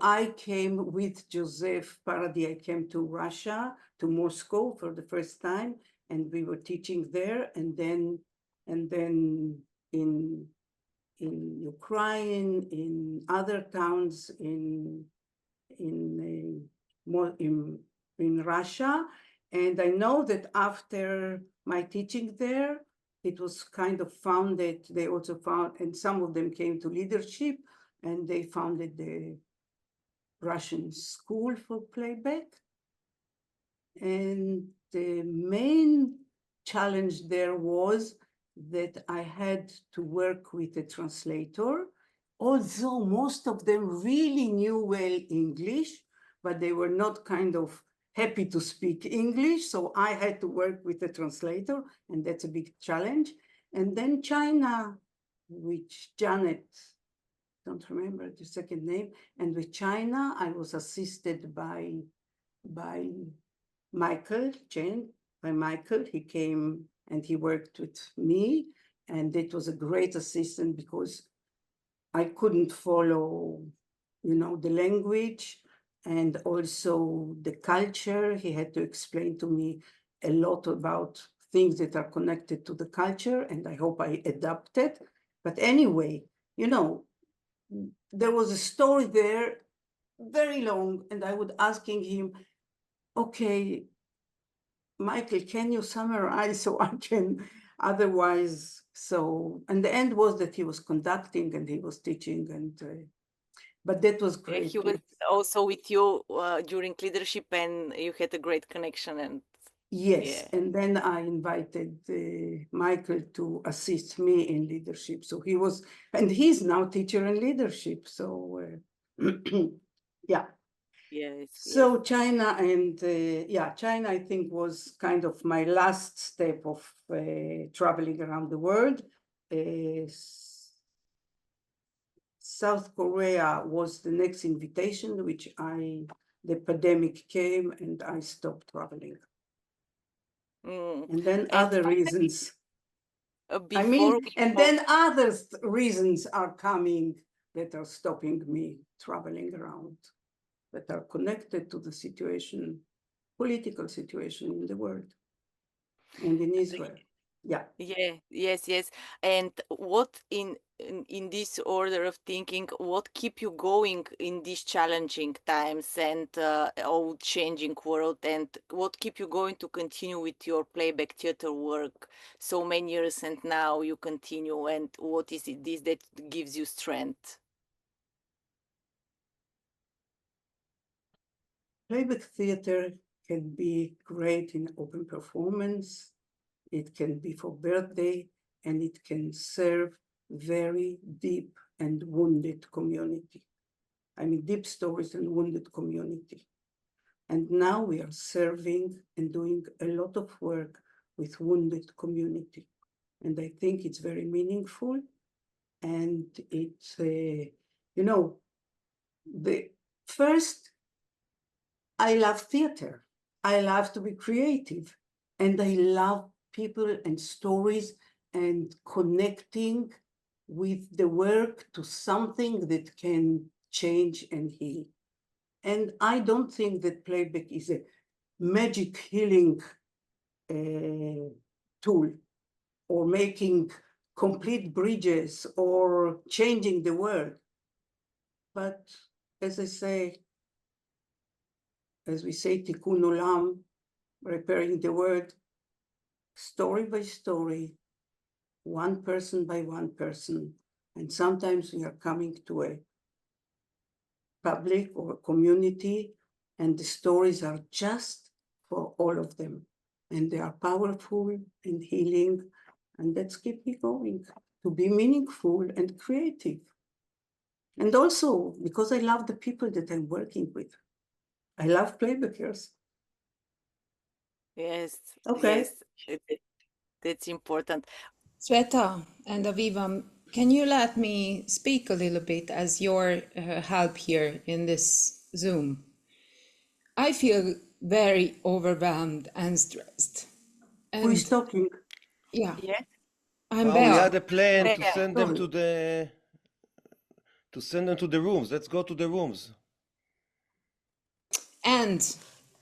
I came with Joseph Paradis. I came to Russia, to Moscow for the first time, and we were teaching there. And then in Ukraine, in other towns in in Russia. And I know that after my teaching there, it was kind of founded, they also found, and some of them came to leadership, and they founded the Russian School for Playback. And the main challenge there was that I had to work with a translator, although most of them really knew well English, but they were not kind of happy to speak English. So I had to work with a translator, and that's a big challenge. And then China, which Janet, don't remember the second name, and with China, I was assisted by Michael Chen, by Michael. He came and he worked with me, and it was a great assistant because I couldn't follow, the language and also the culture. He had to explain to me a lot about things that are connected to the culture, and I hope I adapted. But anyway, there was a story there, very long, and I was asking him, okay, Michael, can you summarize so I can otherwise? So, and the end was that he was conducting and he was teaching, and but that was Yeah, great. he was also with you during leadership, and you had a great connection. And Yes, yeah, and then I invited Michael to assist me in leadership. So he was, and he's now teacher in leadership. So yeah. yes, yes. So China and China, I think, was kind of my last step of traveling around the world. South Korea was the next invitation, the pandemic came and I stopped traveling. Mm. And then And other finally, reasons. before we And go, then other reasons are coming that are stopping me traveling around, that are connected to the situation, political situation in the world and in Israel. Yeah. yeah, yes, yes. And what in this order of thinking, what keep you going in these challenging times and all changing world, and what keep you going to continue with your playback theater work so many years and now you continue, and what is it this that gives you strength? Playback theater can be great in open performance. It can be for birthday, and it can serve very deep and wounded community. I mean, deep stories and wounded community. And now we are serving and doing a lot of work with wounded community. And I think it's very meaningful. And it's, the first, I love theater. I love to be creative. And I love people and stories and connecting with the work to something that can change and heal. And I don't think that playback is a magic healing tool or making complete bridges or changing the world. But as I say, as we say, tikkun olam, repairing the world, story by story, one person by one person. And sometimes we are coming to a public or community, and the stories are just for all of them. And they are powerful and healing. And that's keep me going to be meaningful and creative. And also because I love the people that I'm working with. I love playbackers. Yes, Okay. yes, that's important. Sveta and Aviva, can you let me speak a little bit as your help here in this Zoom? I feel very overwhelmed and stressed. Who is And talking? yeah, Yes, I'm We Belle. had a plan to Bea. send them Sorry. to the rooms. Let's go to the rooms. And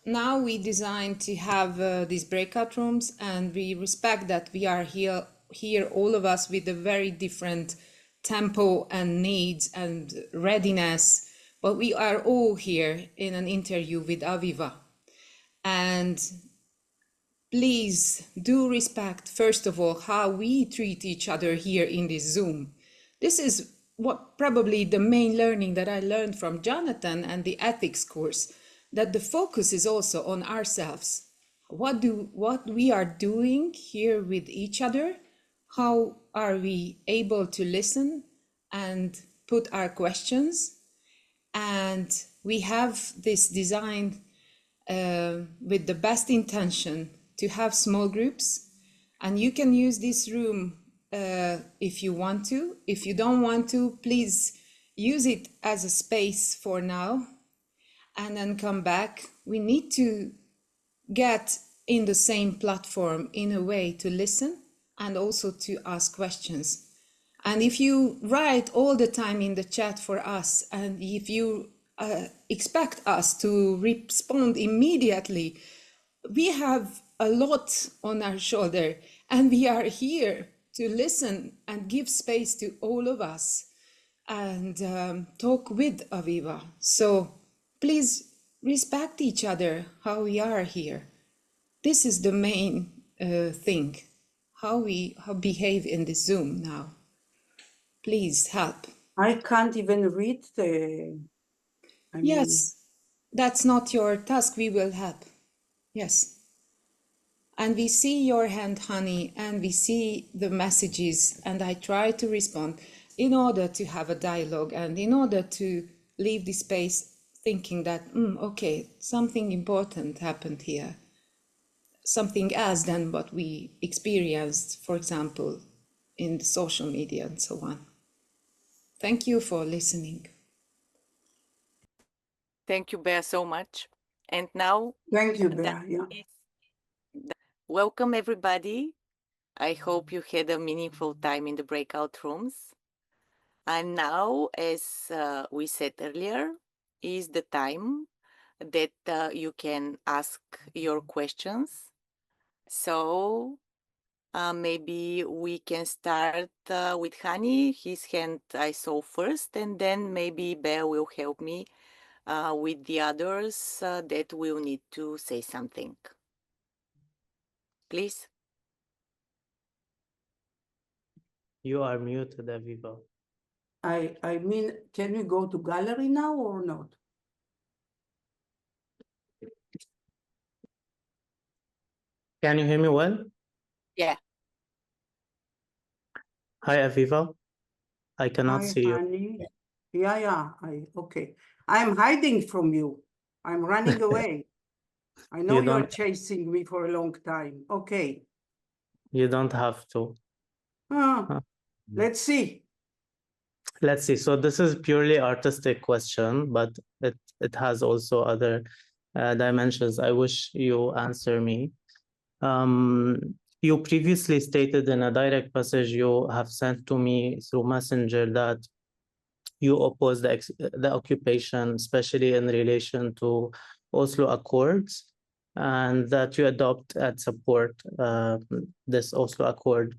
now we designed to have these breakout rooms, and we respect that we are here all of us with a very different tempo and needs and readiness, but we are all here in an interview with Aviva. And please do respect, first of all, how we treat each other here in this Zoom. This is what probably the main learning that I learned from Jonathan and the ethics course, that the focus is also on ourselves. What we are doing here with each other how are we able to listen and put our questions? And we have this designed with the best intention to have small groups, and you can use this room if you want to. If you don't want to, please use it as a space for now and then come back. We need to get in the same platform in a way to listen and also to ask questions. And if you write all the time in the chat for us, and if you expect us to respond immediately, we have a lot on our shoulder, and we are here to listen and give space to all of us and talk with Aviva. So please respect each other, how we are here. This is the main thing, how we behave in this Zoom now. Please help. I can't even read the. Yes, that's not your task. We will help. Yes. And we see your hand, honey, and we see the messages, and I try to respond in order to have a dialogue and in order to leave the space thinking that, okay, something important happened here. Something else than what we experienced, for example, in the social media and so on. Thank you for listening. Thank you, Bea, so much. And now, Thank you, Bea. Yeah. Welcome, everybody. I hope you had a meaningful time in the breakout rooms. And now, as we said earlier, is the time that you can ask your questions. So maybe we can start with Hani. His hand I saw first, and then maybe Bea will help me with the others that will need to say something. Please. You are muted, Aviva. I mean, can we go to gallery now or not? Can you hear me well? Yeah. Hi, Aviva. I cannot see you. Honey. Yeah. Okay. I'm hiding from you. I'm running away. I know you're chasing me for a long time. Okay. You don't have to. Let's see. Let's see. So this is purely artistic question, but it has also other dimensions. I wish you answer me. You previously stated in a direct message you have sent to me through Messenger that you oppose the occupation, especially in relation to Oslo Accords, and that you adopt and support this Oslo Accord.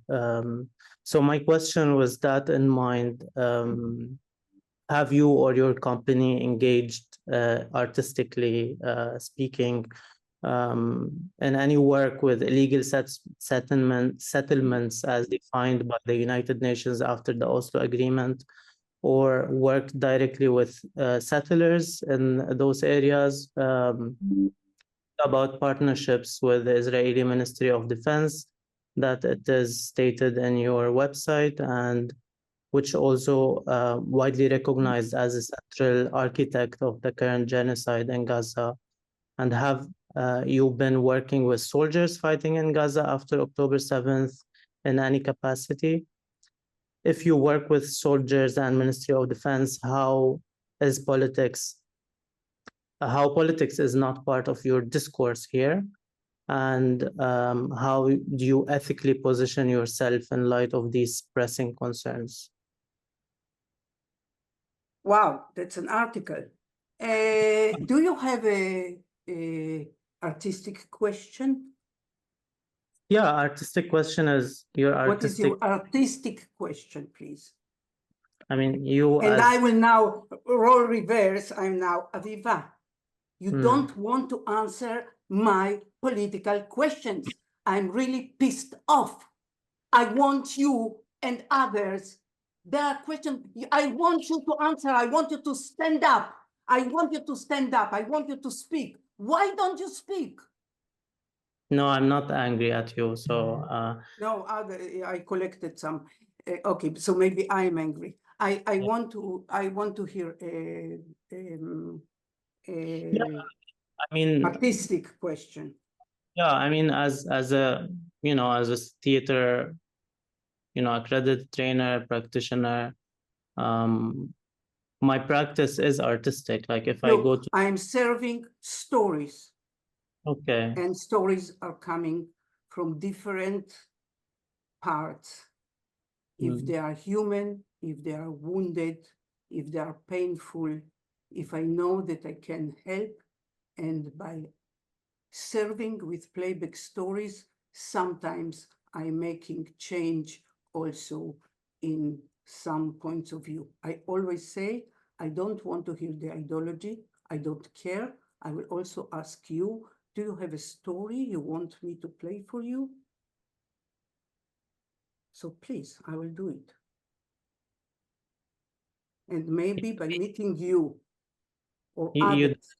So my question was that in mind, have you or your company engaged artistically speaking in any work with illegal settlements as defined by the United Nations after the Oslo Agreement, or worked directly with settlers in those areas, about partnerships with the Israeli Ministry of Defense that it is stated in your website, and which also widely recognized as a central architect of the current genocide in Gaza? And have you been working with soldiers fighting in Gaza after October 7th in any capacity? If you work with soldiers and Ministry of Defense, how politics is not part of your discourse here? And how do you ethically position yourself in light of these pressing concerns? Wow, that's an article. Do you have a artistic question? Yeah, artistic question is your artistic. What is your artistic question, please? I mean, you and I will now role reverse. I'm now Aviva. You don't want to answer my political questions. I'm really pissed off. I want you and others. There are questions. I want you to answer. I want you to stand up. I want you to stand up. I want you to speak. Why don't you speak? No, I'm not angry at you. So No, I collected some. Okay, so maybe I'm angry. I want to hear yeah, a I mean, artistic question. yeah, I mean, as a as a theater, accredited trainer, practitioner, my practice is artistic. Like if I go Look, to, I'm serving stories, okay, and stories are coming from different parts. If they are human, if they are wounded, if they are painful, if I know that I can help, and by serving with playback stories, sometimes I'm making change also in some points of view. I always say, I don't want to hear the ideology. I don't care. I will also ask you, do you have a story you want me to play for you? So please, I will do it. And maybe by meeting you or you others,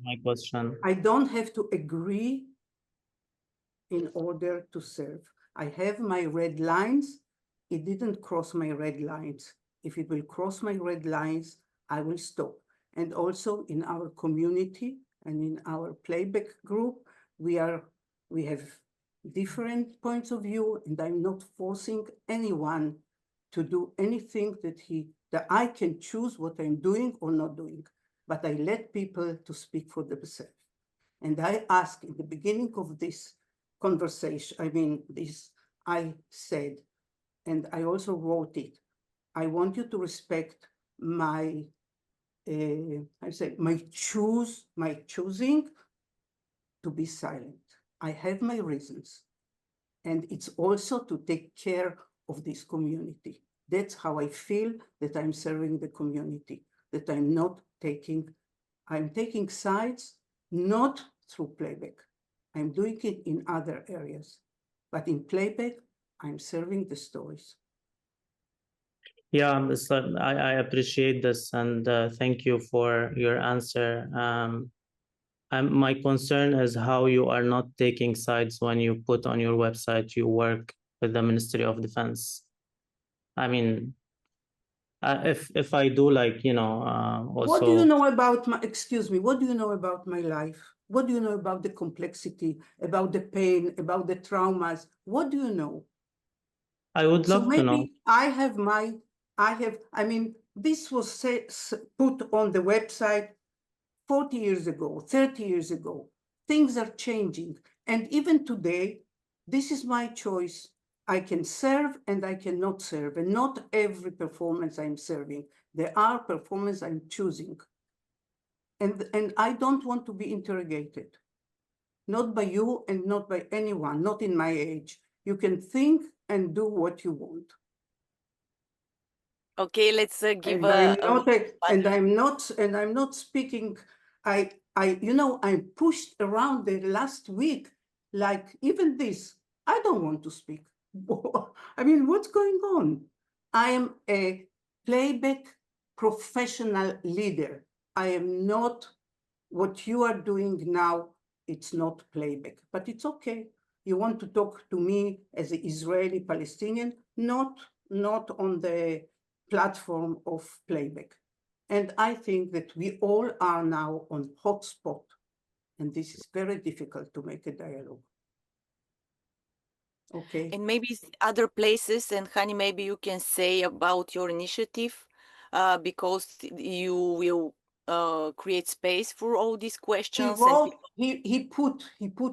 my question. I don't have to agree in order to serve. I have my red lines. It didn't cross my red lines. If it will cross my red lines, I will stop. And also in our community and in our playback group, we have different points of view, and I'm not forcing anyone to do anything that I can choose what I'm doing or not doing. But I let people to speak for themselves. And I ask in the beginning of this conversation, I said, and I also wrote it, I want you to respect my choosing to be silent. I have my reasons. And it's also to take care of this community. That's how I feel that I'm serving the community, that I'm taking sides, not through playback. I'm doing it in other areas. But in playback, I'm serving the stories. Yeah, I appreciate this, and thank you for your answer. My concern is how you are not taking sides when you put on your website you work with the Ministry of Defense. I mean, if I do What do you also, know about excuse me, what do you know about my life? What do you know about the complexity, about the pain, about the traumas? What do you know? I would So love to know. maybe this was put on the website 40 years ago, 30 years ago. Things are changing. And even today, this is my choice. I can serve and I cannot serve. And not every performance I'm serving. There are performances I'm choosing. And I don't want to be interrogated. Not by you and not by anyone, not in my age. You can think and do what you want. Okay, let's give And I'm not speaking. I'm pushed around the last week, like even this. I don't want to speak. I mean, what's going on? I am a playback professional leader. I am not what you are doing now. It's not playback, but it's okay. You want to talk to me as an Israeli Palestinian, not on the platform of playback. And I think that we all are now on hotspot, and this is very difficult to make a dialogue. Okay. And maybe other places, and Hani, maybe you can say about your initiative, because you will create space for all these questions. He put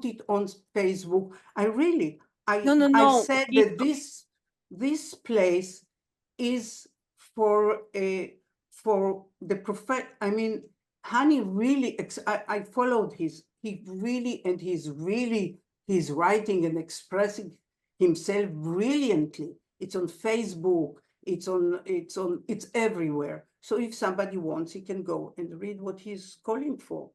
it on Facebook. No. I said that this place is for the prophet. I mean, Hani really, I followed he's writing and expressing himself brilliantly. It's on Facebook, it's everywhere. So if somebody wants, he can go and read what he's calling for.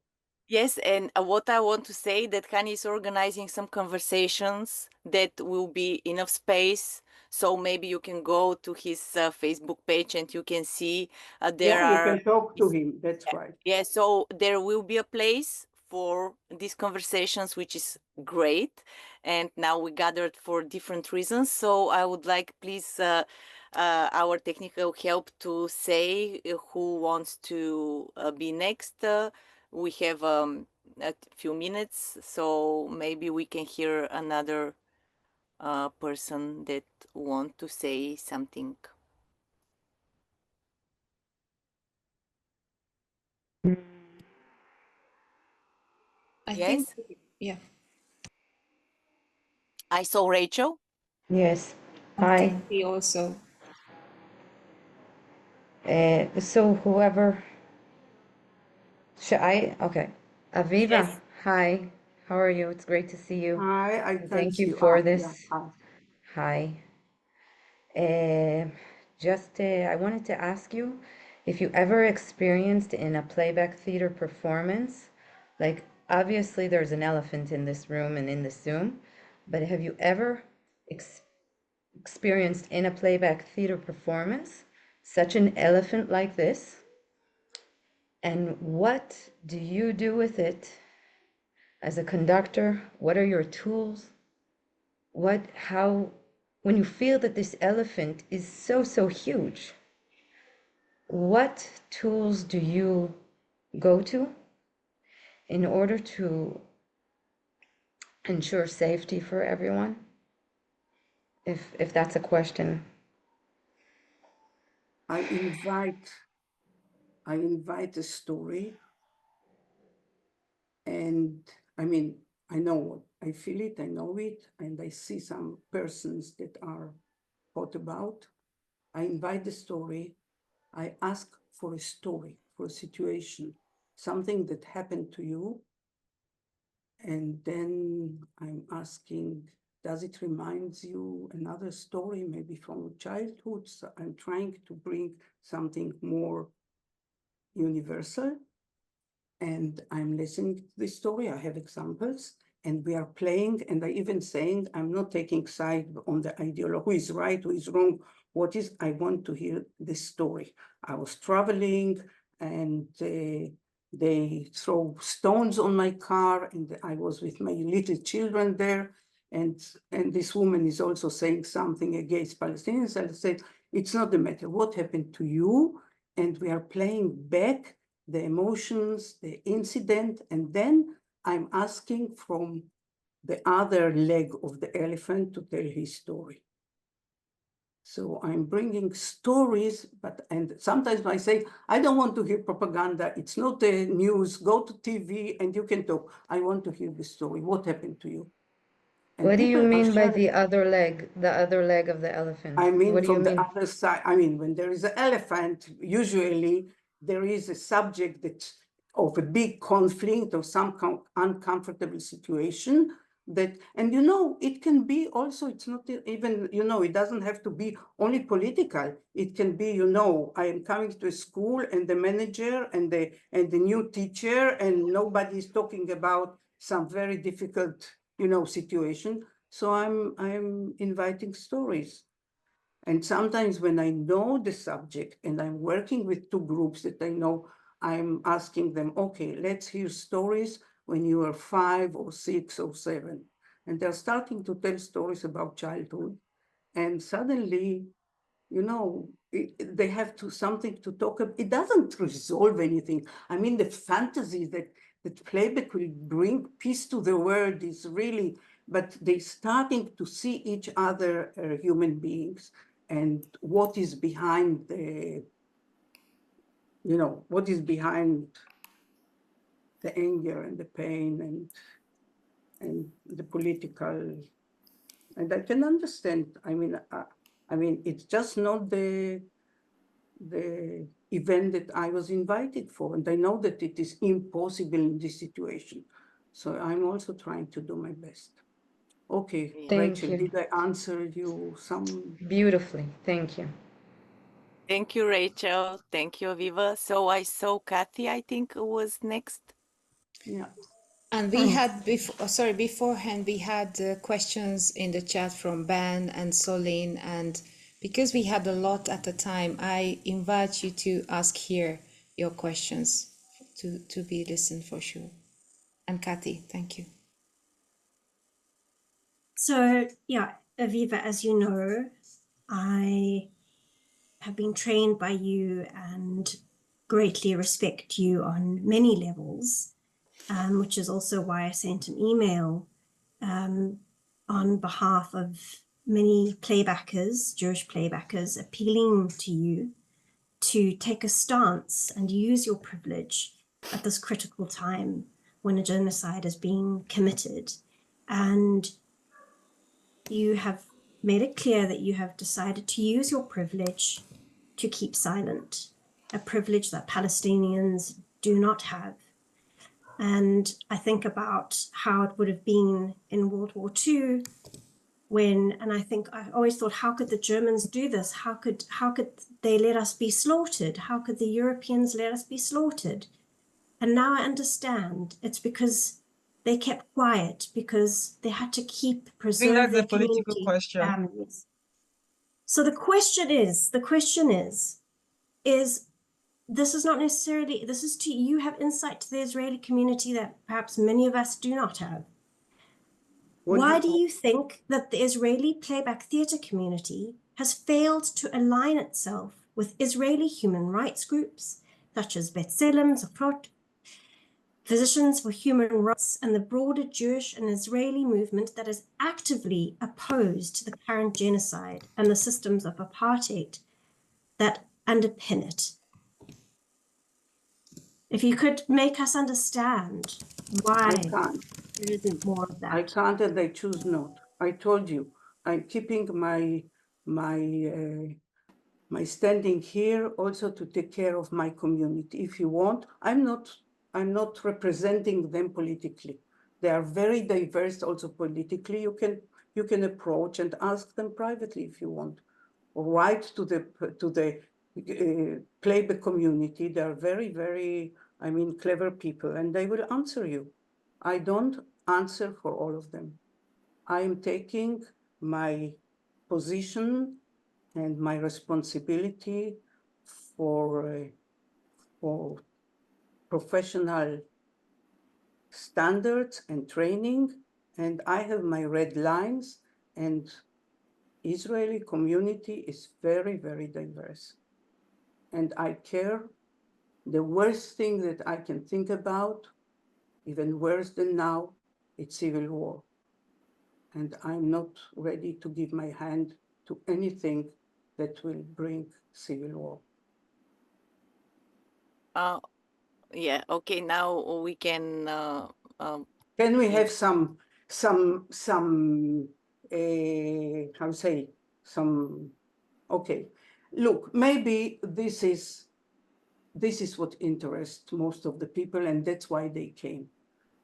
Yes, and what I want to say that Hani is organizing some conversations that will be enough space. So maybe you can go to his Facebook page and you can see there Yeah, you are. can talk to him. That's right. Yeah, so there will be a place for these conversations, which is great. And now we gathered for different reasons. So I would like, please, our technical help to say who wants to be next. We have a few minutes, so maybe we can hear another person that want to say something. I Yes, think, yeah. I saw Rachel. Yes. Hi. Kathy also. So whoever, should I? Okay. Aviva, Yes. hi. How are you? It's great to see you. I can't Thank see you you. for Yeah. this. Hi. I wanted to ask you if you ever experienced in a playback theater performance, like obviously there's an elephant in this room and in this Zoom, but have you ever experienced in a playback theater performance such an elephant like this? And what do you do with it as a conductor? What are your tools? When you feel that this elephant is so huge, what tools do you go to in order to ensure safety for everyone? If that's a question. I invite a story, and I mean, I know I feel it, I know it, and I see some persons that are thought about. I invite the story. I ask for a story, for a situation, something that happened to you. And then I'm asking, does it remind you another story, maybe from childhood? So I'm trying to bring something more universal. And I'm listening to this story. I have examples, and we are playing. And I even saying, I'm not taking side on the ideology, who is right, who is wrong. What is, I want to hear this story. I was traveling, and they throw stones on my car, and I was with my little children there. And this woman is also saying something against Palestinians. I said, it's not the matter. What happened to you? And we are playing back the emotions, the incident, and then I'm asking from the other leg of the elephant to tell his story. So I'm bringing stories, and sometimes I say, I don't want to hear propaganda. It's not the news. Go to TV and you can talk. I want to hear the story. What happened to you? And What do you people are mean by sharing. the other leg of the elephant? I mean, What do you from the mean? other side, I mean, when there is an elephant, usually there is a subject that of a big conflict or some uncomfortable situation that, and you know, it can be also, it's not even, you know, it doesn't have to be only political. It can be, you know, I am coming to a school and the manager and the new teacher, and nobody is talking about some very difficult, you know, situation. So I'm inviting stories. And sometimes when I know the subject and I'm working with two groups that I know, I'm asking them, okay, let's hear stories when you are 5 or 6 or 7. And they're starting to tell stories about childhood. And suddenly, you know, they have to something to talk about. It doesn't resolve anything. I mean, the fantasy that playback will bring peace to the world is really, but they're starting to see each other human beings and what is behind the, you know, what is behind the anger and the pain and the political. And I can understand. I mean, it's just not the event that I was invited for. And I know that it is impossible in this situation. So I'm also trying to do my best. Okay, Thank Rachel, you. did I answer you some? Beautifully. Thank you. Thank you, Rachel. Thank you, Aviva. So I saw Kathy, I think, was next. Yeah. And we had beforehand we had questions in the chat from Ben and Soline, and because we had a lot at the time, I invite you to ask here your questions to be listened for sure. and Kathy. Thank you. So, yeah, Aviva, as you know, I have been trained by you and greatly respect you on many levels, which is also why I sent an email on behalf of many playbackers, Jewish playbackers, appealing to you to take a stance and use your privilege at this critical time when a genocide is being committed. And you have made it clear that you have decided to use your privilege to keep silent, a privilege that Palestinians do not have. And I think about how it would have been in World War II and I always thought, how could the Germans do this? How could they let us be slaughtered? How could the Europeans let us be slaughtered? And now I understand it's because they kept quiet, because they had to preserve their community families. So the question is, this is not necessarily, this is to you have insight to the Israeli community that perhaps many of us do not have. Why do you think that the Israeli Playback Theatre community has failed to align itself with Israeli human rights groups such as B'Tselem, Zochrot, Physicians for Human Rights, and the broader Jewish and Israeli movement that is actively opposed to the current genocide and the systems of apartheid that underpin it? If you could make us understand why there isn't more of that. I can't, and I choose not. I told you, I'm keeping my standing here also to take care of my community. If you want, I'm not representing them politically. They are very diverse also politically. You can approach and ask them privately if you want, or write to the playback community. They are very, very, clever people, and they will answer you. I don't answer for all of them. I am taking my position and my responsibility for professional standards and training, and I have my red lines, and Israeli community is very, very diverse. And I care. The worst thing that I can think about, even worse than now, it's civil war. And I'm not ready to give my hand to anything that will bring civil war. Yeah, okay, now we can... Can we have some how to say, okay. Look, maybe this is what interests most of the people, and that's why they came.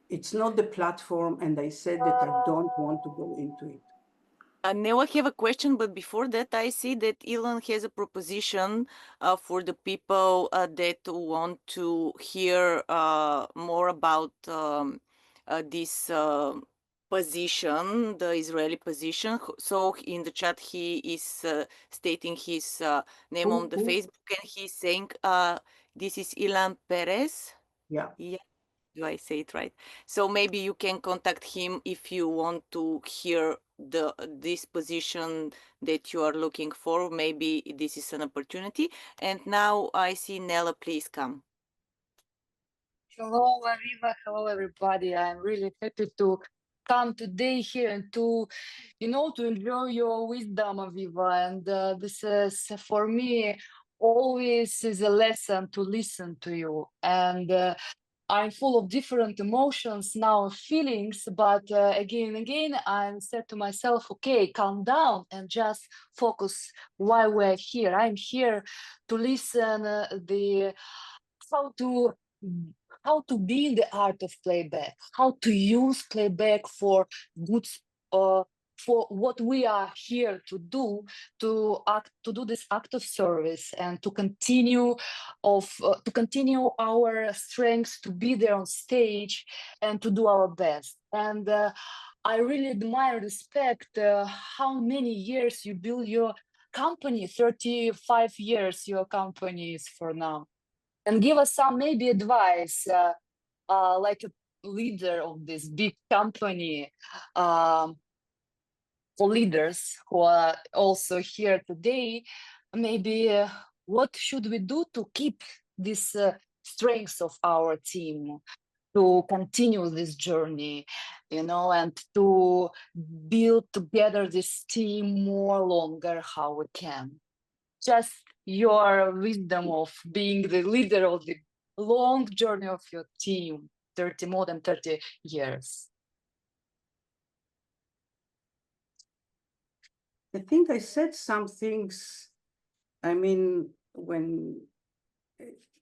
It's not the platform, and I said that I don't want to go into it. Now I have a question, but before that, I see that Elon has a proposition for the people that want to hear more about this position, the Israeli position. So in the chat, he is stating his name on the Facebook, and he's saying, this is Ilan Perez. Yeah. Do I say it right? So maybe you can contact him if you want to hear this position that you are looking for. Maybe this is an opportunity. And now I see Nella, please come. Hello, Aviva. Hello, everybody. I'm really happy to come today here and to enjoy your wisdom, Aviva. And this is, for me, always is a lesson to listen to you. And I'm full of different emotions now, feelings, but again and again, I said to myself, okay, calm down and just focus why we're here. I'm here to listen how to be in the art of playback, how to use playback for good, for what we are here to do, to do this act of service, and to continue our strengths to be there on stage and to do our best. And I really admire, respect how many years you build your company. 35 years your company is for now. And give us some maybe advice, like leader of this big company, for leaders who are also here today, maybe what should we do to keep this strength of our team, to continue this journey, you know, and to build together this team more longer how we can? Just your wisdom of being the leader of the long journey of your team, more than 30 years. I think I said some things, I mean, when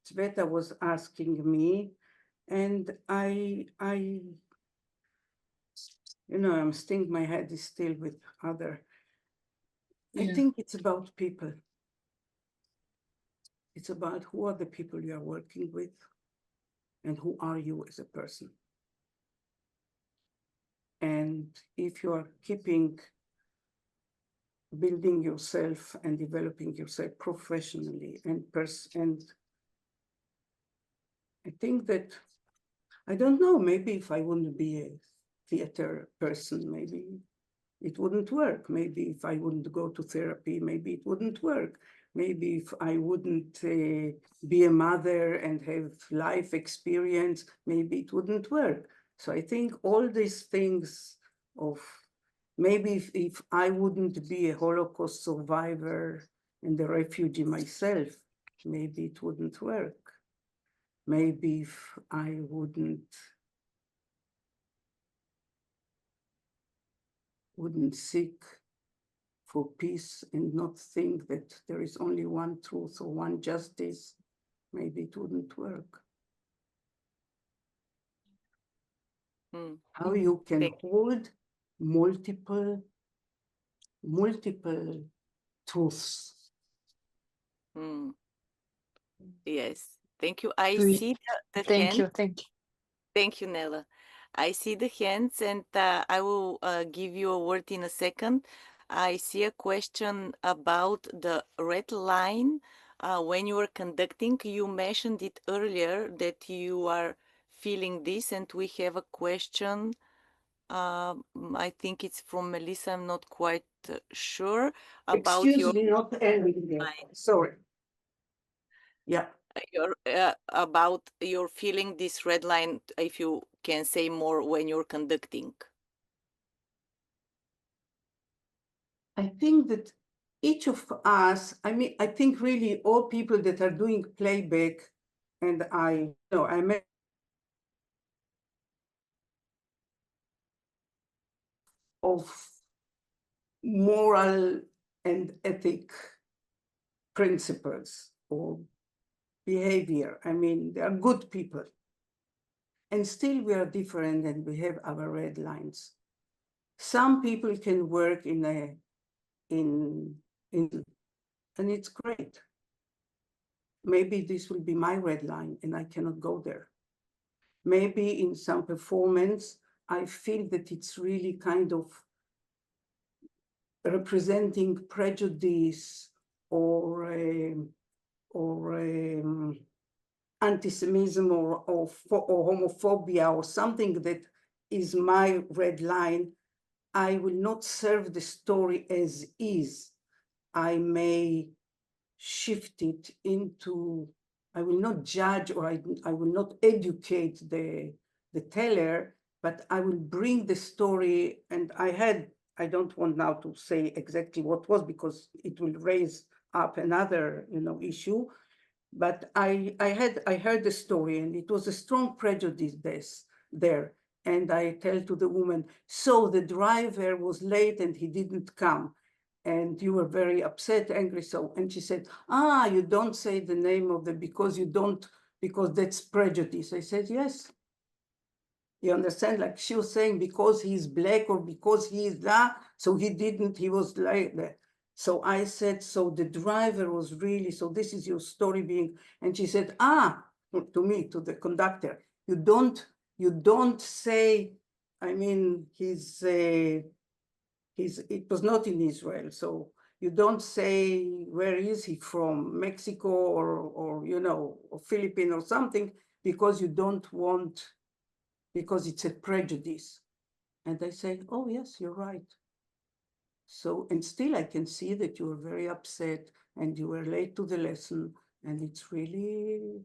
Sveta was asking me, and you know, I'm thinking my head is still with other. I think it's about people. It's about who are the people you are working with and who are you as a person. And if you are keeping building yourself and developing yourself professionally and I think that, I don't know, maybe if I wouldn't be a theater person, maybe it wouldn't work. Maybe if I wouldn't go to therapy, maybe it wouldn't work. Maybe if I wouldn't be a mother and have life experience, maybe it wouldn't work. So I think all these things of, maybe if I wouldn't be a Holocaust survivor and a refugee myself, maybe it wouldn't work. Maybe if I wouldn't seek for peace and not think that there is only one truth or one justice, maybe it wouldn't work. How you can hold multiple truths. Yes, thank you. I see the Thank hand. you. Thank you, Nella. I see the hands, and I will give you a word in a second. I see a question about the red line. When you were conducting, you mentioned it earlier that you are feeling this, and we have a question. I think it's from Melissa. I'm not quite sure about Excuse me, not ending there. Sorry. Yeah. About your feeling this red line, if you can say more when you're conducting. I think that each of us, I mean, I think really all people that are doing playback, and I know I met of moral and ethic principles or behavior. I mean, they are good people. And still we are different and we have our red lines. Some people can work and it's great. Maybe this will be my red line and I cannot go there. Maybe in some performance, I feel that it's really kind of representing prejudice or anti-Semitism or homophobia or something that is my red line. I will not serve the story as is. I may shift it into, I will not judge or I will not educate the teller, but I will bring the story. And I don't want now to say exactly what was because it will raise up another, issue. But I heard the story and it was a strong prejudice there. And I tell to the woman, so the driver was late and he didn't come. And you were very upset, angry. So, and she said, you don't say the name of the, because that's prejudice. I said, yes. You understand? Like she was saying, because he's black or because he is that, so he was like that. So I said, so the driver was really, so this is your story being, and she said, to me, to the conductor, you don't say, I mean, it was not in Israel, so you don't say, where is he from, Mexico or or Philippine or something, because you don't want because it's a prejudice. And I say, oh, yes, you're right. So, and still I can see that you were very upset and you were late to the lesson, and it's really,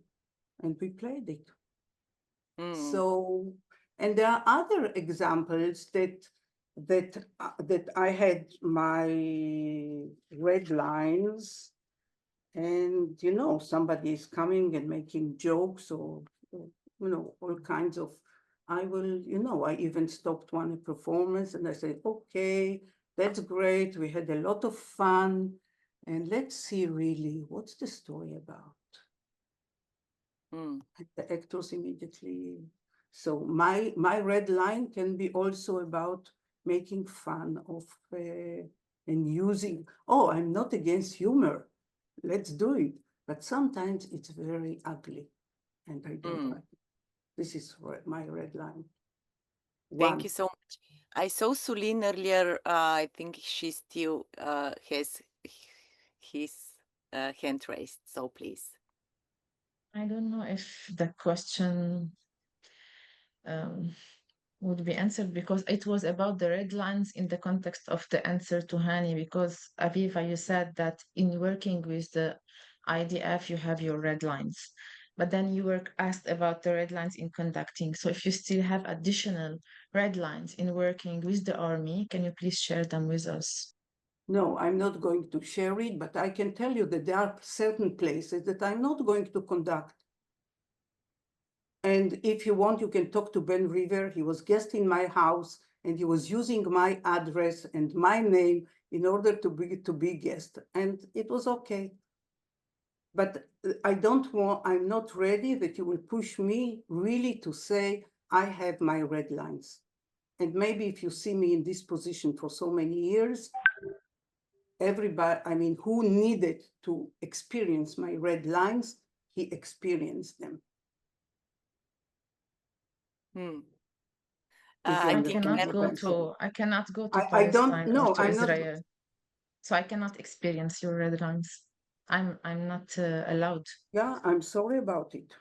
and we played it. So, and there are other examples that I had my red lines, and you know, somebody is coming and making jokes or you know, all kinds of. I will, you know, I even stopped one performance and I said, okay, that's great. We had a lot of fun, and let's see really what's the story about. And the actors immediately. So my red line can be also about making fun of and using. Oh, I'm not against humor. Let's do it. But sometimes it's very ugly, and I don't like it. This is my red line. Thank you so much. I saw Soline earlier. I think she still has his hand raised. So please. I don't know if the question would be answered because it was about the red lines in the context of the answer to Hani, because Aviva, you said that in working with the IDF, you have your red lines, but then you were asked about the red lines in conducting. So if you still have additional red lines in working with the army, can you please share them with us? No, I'm not going to share it, but I can tell you that there are certain places that I'm not going to conduct. And if you want, you can talk to Ben River. He was guest in my house, and he was using my address and my name in order to be guest, and it was okay. But I'm not ready that you will push me really to say I have my red lines. And maybe if you see me in this position for so many years, everybody, I mean, who needed to experience my red lines, he experienced them. I cannot go to Israel, so I cannot experience your red lines. I'm not allowed. Yeah, I'm sorry about it.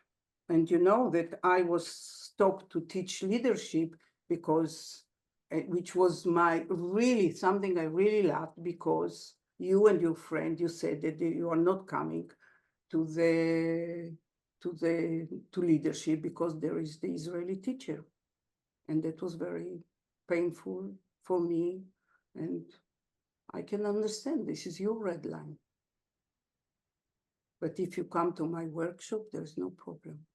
And you know that I was stopped to teach leadership because, which was something I really loved, because you and your friend, you said that you are not coming to leadership because there is the Israeli teacher. And that was very painful for me. And I can understand this is your red line. But if you come to my workshop, there's no problem.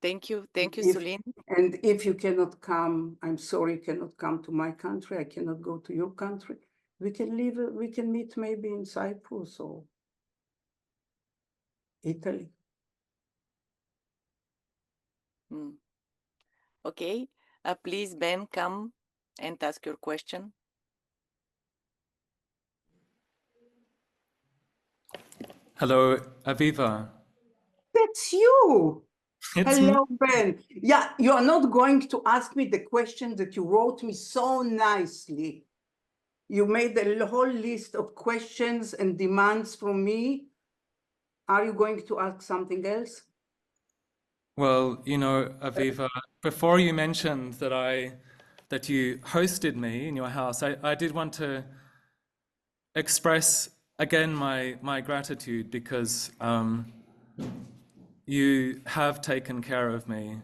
Thank you, Soline. And if you cannot come, I'm sorry, you cannot come to my country. I cannot go to your country. We can meet maybe in Cyprus or Italy. Okay, please, Ben, come and ask your question. Hello, Aviva. That's you. Hello, Me. Ben. Yeah, you are not going to ask me the question that you wrote me so nicely. You made a whole list of questions and demands from me. Are you going to ask something else? Well, you know, Aviva, before you mentioned that you hosted me in your house, I did want to express again my gratitude because you have taken care of me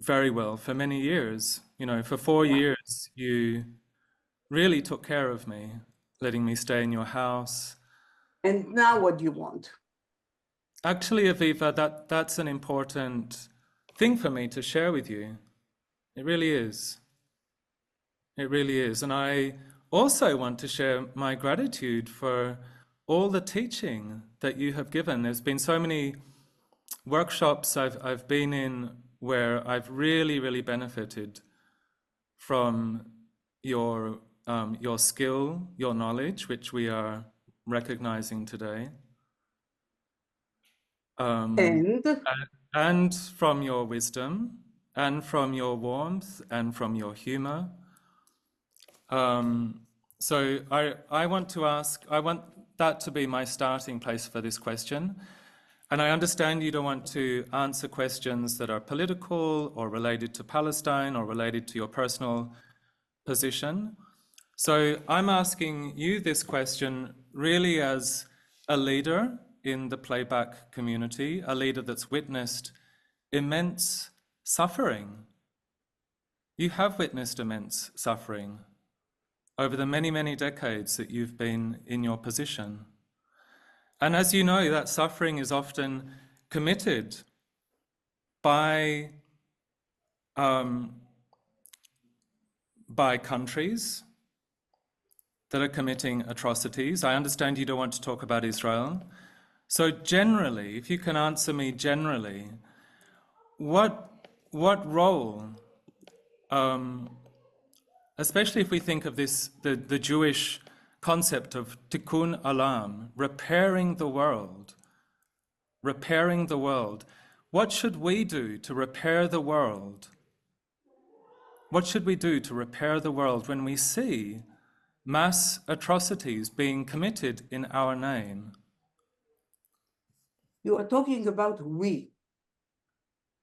very well for many years. You know, for 4 years, you really took care of me, letting me stay in your house. And now what do you want? Actually, Aviva, that's an important thing for me to share with you. It really is. It really is. And I also want to share my gratitude for all the teaching that you have given. There's been so many workshops I've been in where I've really benefited from your skill, your knowledge, which we are recognizing today. And from your wisdom, and from your warmth, and from your humor. So I want to ask, I want that to be my starting place for this question. And I understand you don't want to answer questions that are political or related to Palestine or related to your personal position. So I'm asking you this question really as a leader in the playback community, a leader that's witnessed immense suffering. You have witnessed immense suffering over the many, many decades that you've been in your position. And as you know, that suffering is often committed by countries that are committing atrocities. I understand you don't want to talk about Israel. So generally, if you can answer me generally, what role, especially if we think of this, the Jewish concept of tikkun olam, repairing the world, what should we do to repair the world? What should we do to repair the world when we see mass atrocities being committed in our name? You are talking about we.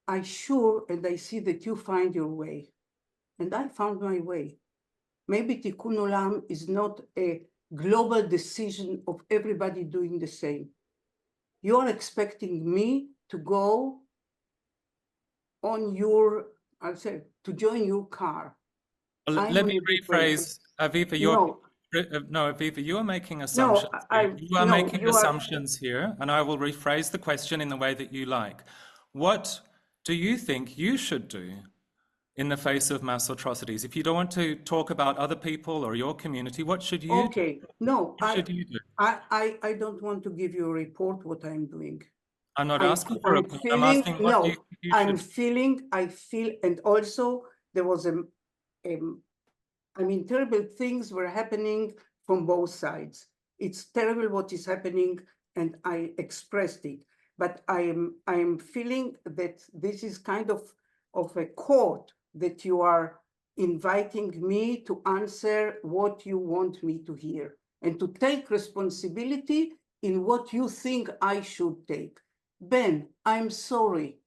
I sure, and I see that you find your way, and I found my way. Maybe Tikkun Olam is not a global decision of everybody doing the same. You're expecting me to go on your, I'll say, to join your car. Let me rephrase, Aviva, Aviva, you are making assumptions. You are making assumptions here, and I will rephrase the question in the way that you like. What do you think you should do in the face of mass atrocities? If you don't want to talk about other people or your community, what should you do? No, what should you do? I don't want to give you a report what I'm doing. I'm not asking for a report. I'm asking what you should. I feel, and also there was terrible things were happening from both sides. It's terrible what is happening, and I expressed it. But I am feeling that this is kind of a court that you are inviting me to answer what you want me to hear and to take responsibility in what you think I should take. Ben, I'm sorry.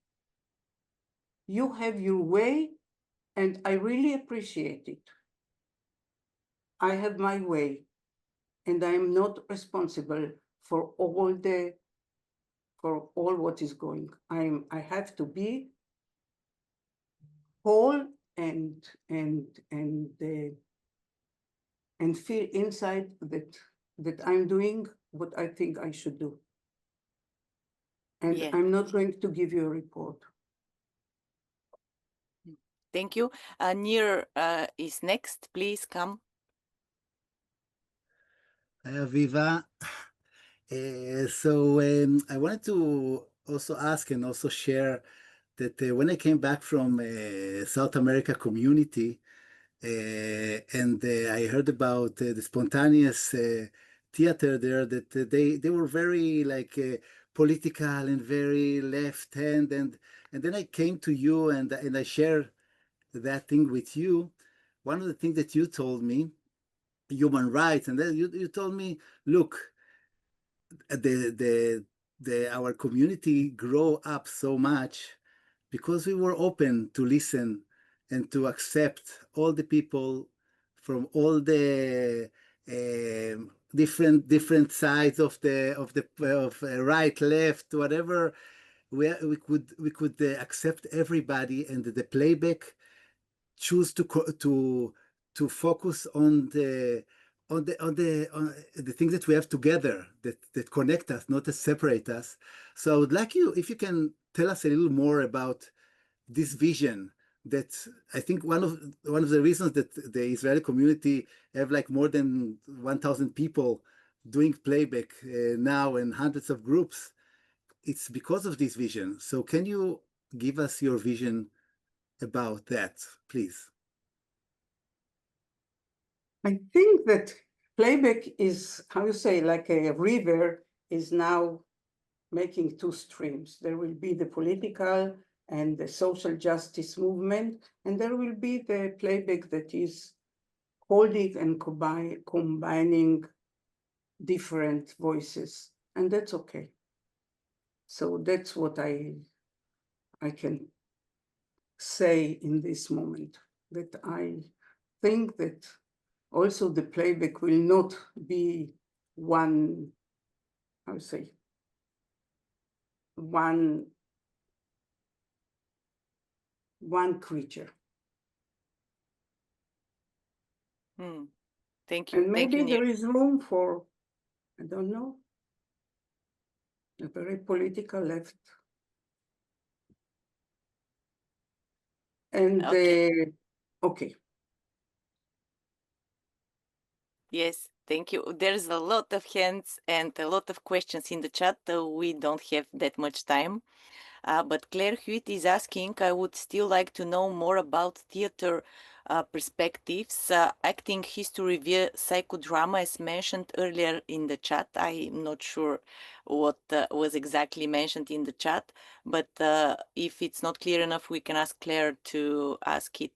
You have your way, and I really appreciate it. I have my way, and I am not responsible for all what is going. I have to be whole and feel inside that I'm doing what I think I should do. And I'm not going to give you a report. Thank you. Nir is next. Please come. Hi, Aviva. I wanted to also ask and also share that when I came back from South America community, and I heard about the spontaneous theater there, that they were very political and very left hand, and then I came to you and I shared that thing with you. One of the things that you told me, human rights, and then you told me, look, our community grow up so much because we were open to listen and to accept all the people from all the different sides of right, left, whatever. We could accept everybody, and the playback choose to focus on the things that we have together that connect us, not to separate us. So I would like you, if you can tell us a little more about this vision. That I think one of the reasons that the Israeli community have more than 1,000 people doing playback now and hundreds of groups, it's because of this vision. So can you give us your vision about that, please? I think that playback is, how you say, like a river is now making two streams. There will be the political and the social justice movement, and there will be the playback that is holding and combining different voices, and that's okay. So that's what I can say in this moment, that I think that also the playback will not be one, I would say, one creature. Thank you. And maybe Thank you, there is room for, I don't know, a very political left. And okay. Yes, thank you. There's a lot of hands and a lot of questions in the chat. We don't have that much time. But Claire Hewitt is asking, I would still like to know more about theater perspectives, acting history via psychodrama as mentioned earlier in the chat. I'm not sure what was exactly mentioned in the chat, but if it's not clear enough, we can ask Claire to ask it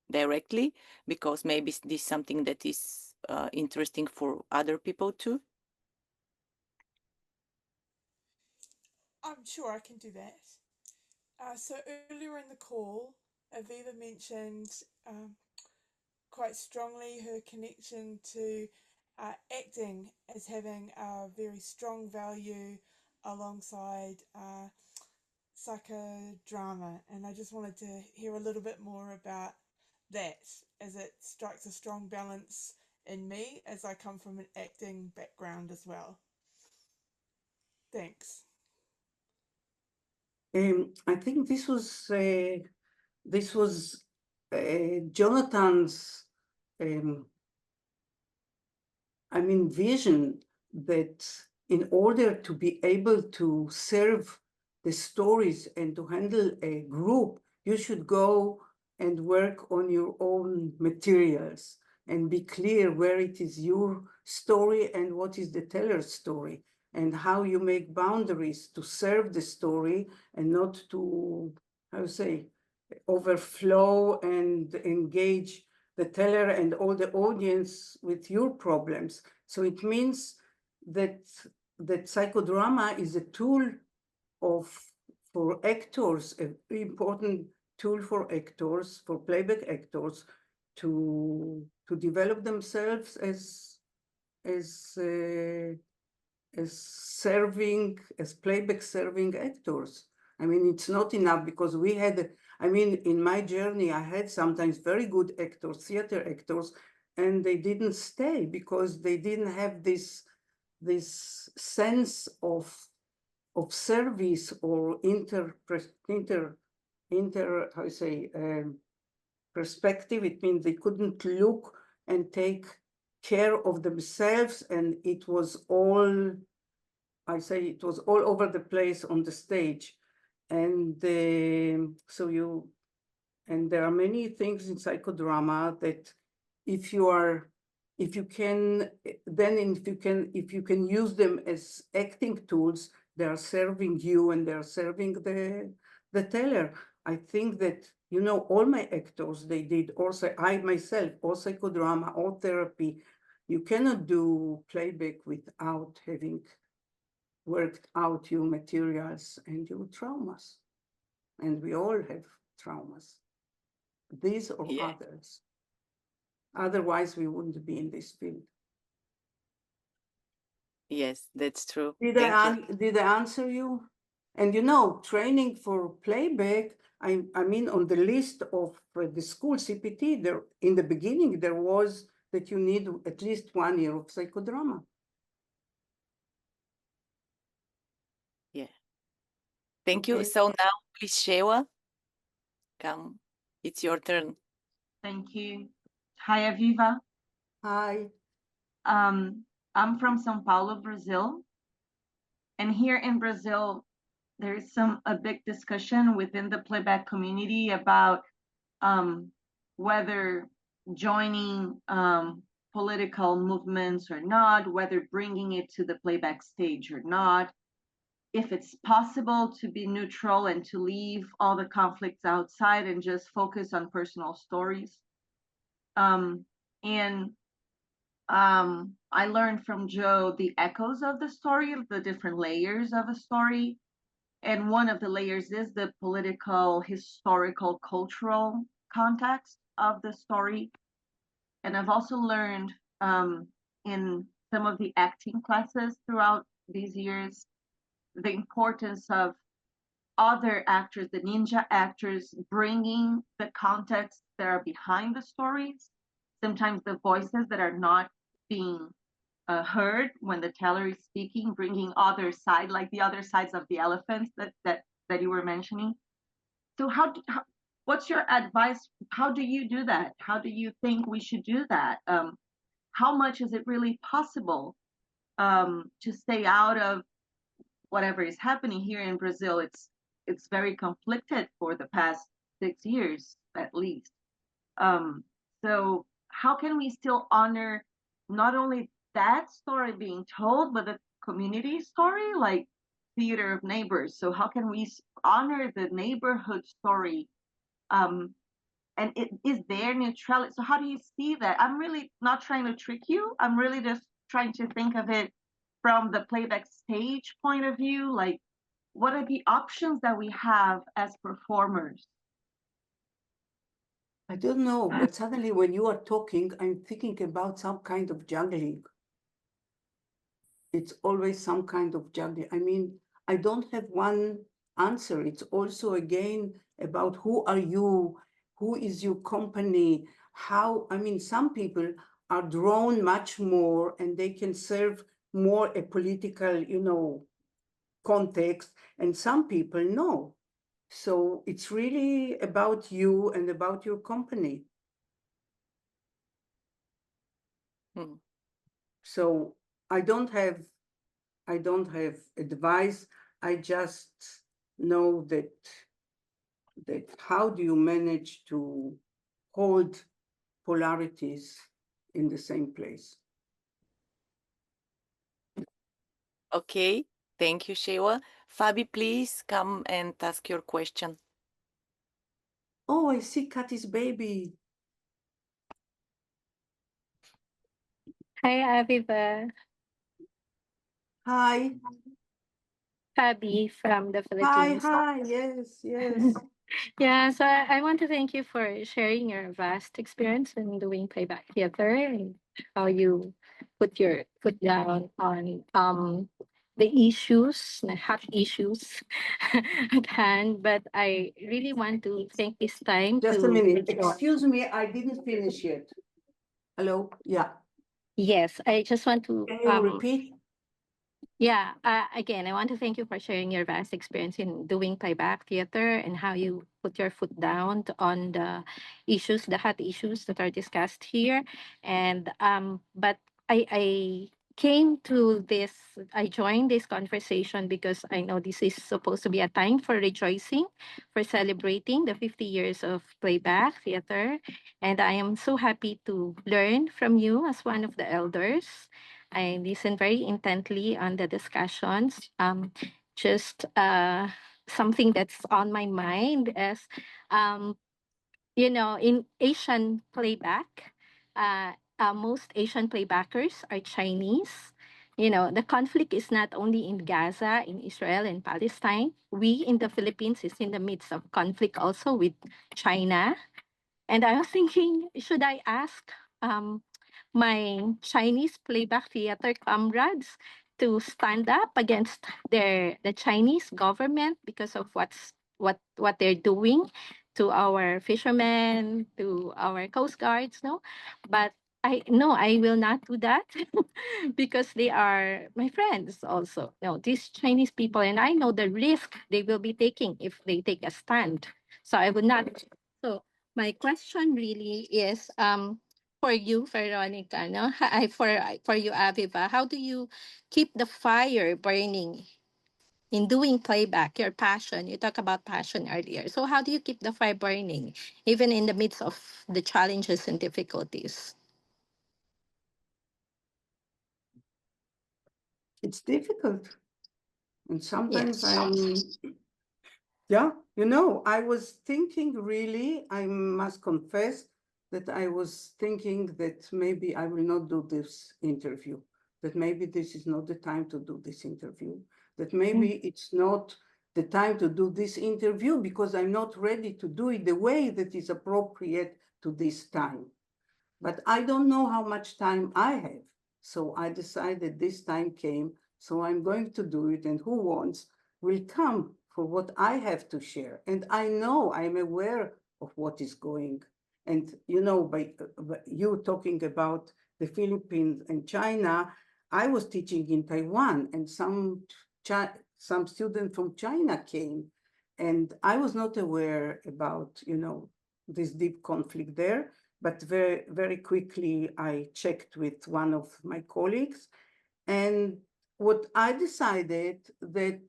directly, because maybe this is something that is interesting for other people too. I'm sure I can do that. So earlier in the call, Aviva mentioned quite strongly her connection to acting as having a very strong value alongside psychodrama, and I just wanted to hear a little bit more about that, as it strikes a strong balance in me as I come from an acting background as well. Thanks. I think this was Jonathan's vision, that in order to be able to serve the stories and to handle a group, you should go and work on your own materials and be clear where it is your story and what is the teller's story, and how you make boundaries to serve the story and not to, how to say, overflow and engage the teller and all the audience with your problems. So it means that psychodrama is a tool for actors, a very important tool for actors, for playback actors, to develop themselves as playback serving actors. I mean, it's not enough, because we had, in my journey, I had sometimes very good actors, theater actors, and they didn't stay because they didn't have this sense of service or how you say, perspective. It means they couldn't look and take care of themselves, and it was all, it was all over the place on the stage. And and there are many things in psychodrama that if you can use them as acting tools, they are serving you and they're serving the teller. I think that, all my actors, they did also, I myself, all psychodrama, all therapy. You cannot do playback without having worked out your materials and your traumas. And we all have traumas, these or others. Otherwise, we wouldn't be in this field. Yes, that's true. Did I answer you? And training for playback, I mean, on the list of the school CPT, there in the beginning, there was that you need at least 1 year of psychodrama. Yeah. Thank you. So now, please, Shewa, come. It's your turn. Thank you. Hi, Aviva. Hi. I'm from São Paulo, Brazil. And here in Brazil, there is a big discussion within the playback community about whether joining political movements or not, whether bringing it to the playback stage or not, if it's possible to be neutral and to leave all the conflicts outside and just focus on personal stories. And I learned from Joe the echoes of the story, the different layers of a story. And one of the layers is the political, historical, cultural context of the story. And I've also learned in some of the acting classes throughout these years the importance of other actors, the ninja actors, bringing the context that are behind the stories, sometimes the voices that are not being heard when the teller is speaking, bringing other side, like the other sides of the elephants that you were mentioning. So what's your advice? How do you do that? How do you think we should do that? How much is it really possible to stay out of whatever is happening here in Brazil? It's very conflicted for the past 6 years, at least. So how can we still honor not only that story being told, but the community story, like theater of neighbors? So how can we honor the neighborhood story? And it is their neutrality. So how do you see that? I'm really not trying to trick you. I'm really just trying to think of it from the playback stage point of view. Like, what are the options that we have as performers? I don't know, but suddenly when you are talking, I'm thinking about some kind of juggling. It's always some kind of juggling. I mean, I don't have one answer. It's also, again, about who are you? Who is your company? How, I mean, some people are drawn much more and they can serve more a political, context, and some people no. So it's really about you and about your company. So I don't have advice. I just know that how do you manage to hold polarities in the same place? Okay, thank you, Shewa. Fabi, please come and ask your question. Oh, I see Kati's baby. Hi, Aviva. Hi. Fabi from the Hi, Philippines. hi. Yes, yes. Yeah, so I want to thank you for sharing your vast experience in doing playback theater and how you put your foot down on the issues, the hot issues at hand. But I really want to take this time Just a to minute. rejoice. Excuse me, I didn't finish yet. Hello? Yeah. Yes, I just want to Can you repeat? Yeah, again, I want to thank you for sharing your vast experience in doing playback theater and how you put your foot down on the issues, the hot issues that are discussed here. And but I came to this, I joined this conversation because I know this is supposed to be a time for rejoicing, for celebrating the 50 years of playback theater. And I am so happy to learn from you as one of the elders. I listened very intently on the discussions. Just something that's on my mind is, in Asian playback, most Asian playbackers are Chinese. The conflict is not only in Gaza, in Israel and Palestine. We in the Philippines is in the midst of conflict also with China. And I was thinking, should I ask my Chinese playback theater comrades to stand up against the Chinese government because of what they're doing to our fishermen, to our coast guards, no? But I will not do that because they are my friends also. No, these Chinese people, and I know the risk they will be taking if they take a stand. So I would not. So my question really is for you, Veronica, no? For you, Aviva, how do you keep the fire burning in doing playback, your passion? You talked about passion earlier. So how do you keep the fire burning even in the midst of the challenges and difficulties? It's difficult. And sometimes Yes. I was thinking really, I must confess, that I was thinking that maybe I will not do this interview, that maybe this is not the time to do this interview, that maybe it's not the time to do this interview because I'm not ready to do it the way that is appropriate to this time. But I don't know how much time I have. So I decided this time came, so I'm going to do it, and who wants will come for what I have to share. And I know, I'm aware of what is going. And you know, by you talking about the Philippines and China, I was teaching in Taiwan, and some student from China came, and I was not aware about, you know, this deep conflict there. But very, very quickly, I checked with one of my colleagues, and what I decided that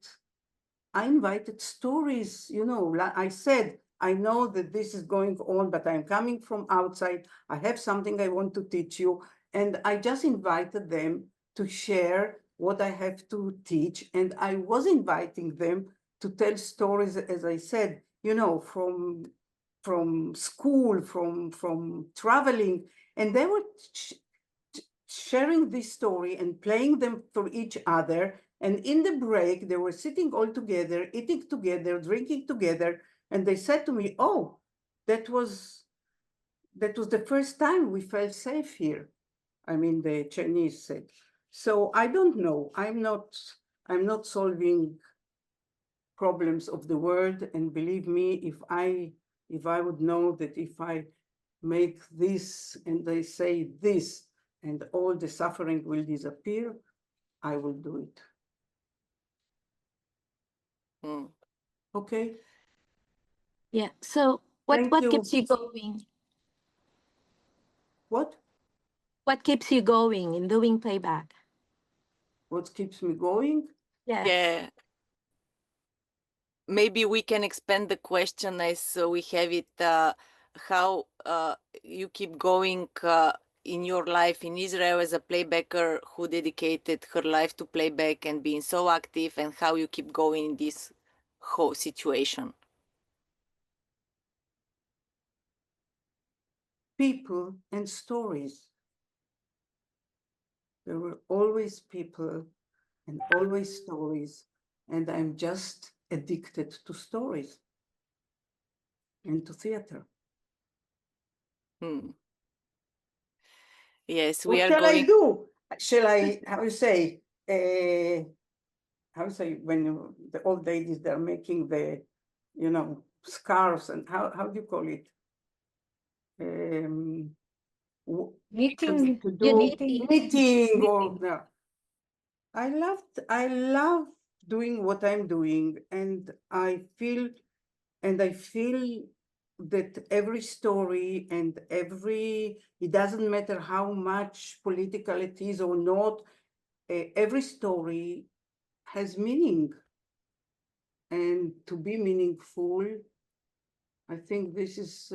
I invited stories, you know, like I said, I know that this is going on, but I'm coming from outside. I have something I want to teach you. And I just invited them to share what I have to teach. And I was inviting them to tell stories, as I said, you know, from school, from traveling. And they were sharing this story and playing them for each other. And in the break, they were sitting all together, eating together, drinking together. And they said to me, oh, that was the first time we felt safe here. I mean, the Chinese said. So I don't know. I'm not solving problems of the world. And believe me, if I would know that if I make this and they say this and all the suffering will disappear, I will do it. Okay. Yeah. So Thank what you. keeps you going? What? What keeps you going in doing playback? What keeps me going? Yes. Yeah. Maybe we can expand the question as we have it, how you keep going in your life in Israel as a playbacker who dedicated her life to playback and being so active, and how you keep going in this whole situation. People and stories. There were always people and always stories, and I'm just addicted to stories and to theater. Yes, What we are shall going. I do? Shall I, how you say, when the old ladies, they're making the, you know, scarves, and how do you call it? Knitting. To You're do knitting. knitting or no. I love doing what I'm doing, and I feel that every story and it doesn't matter how much political it is or not, every story has meaning. And to be meaningful, I think this is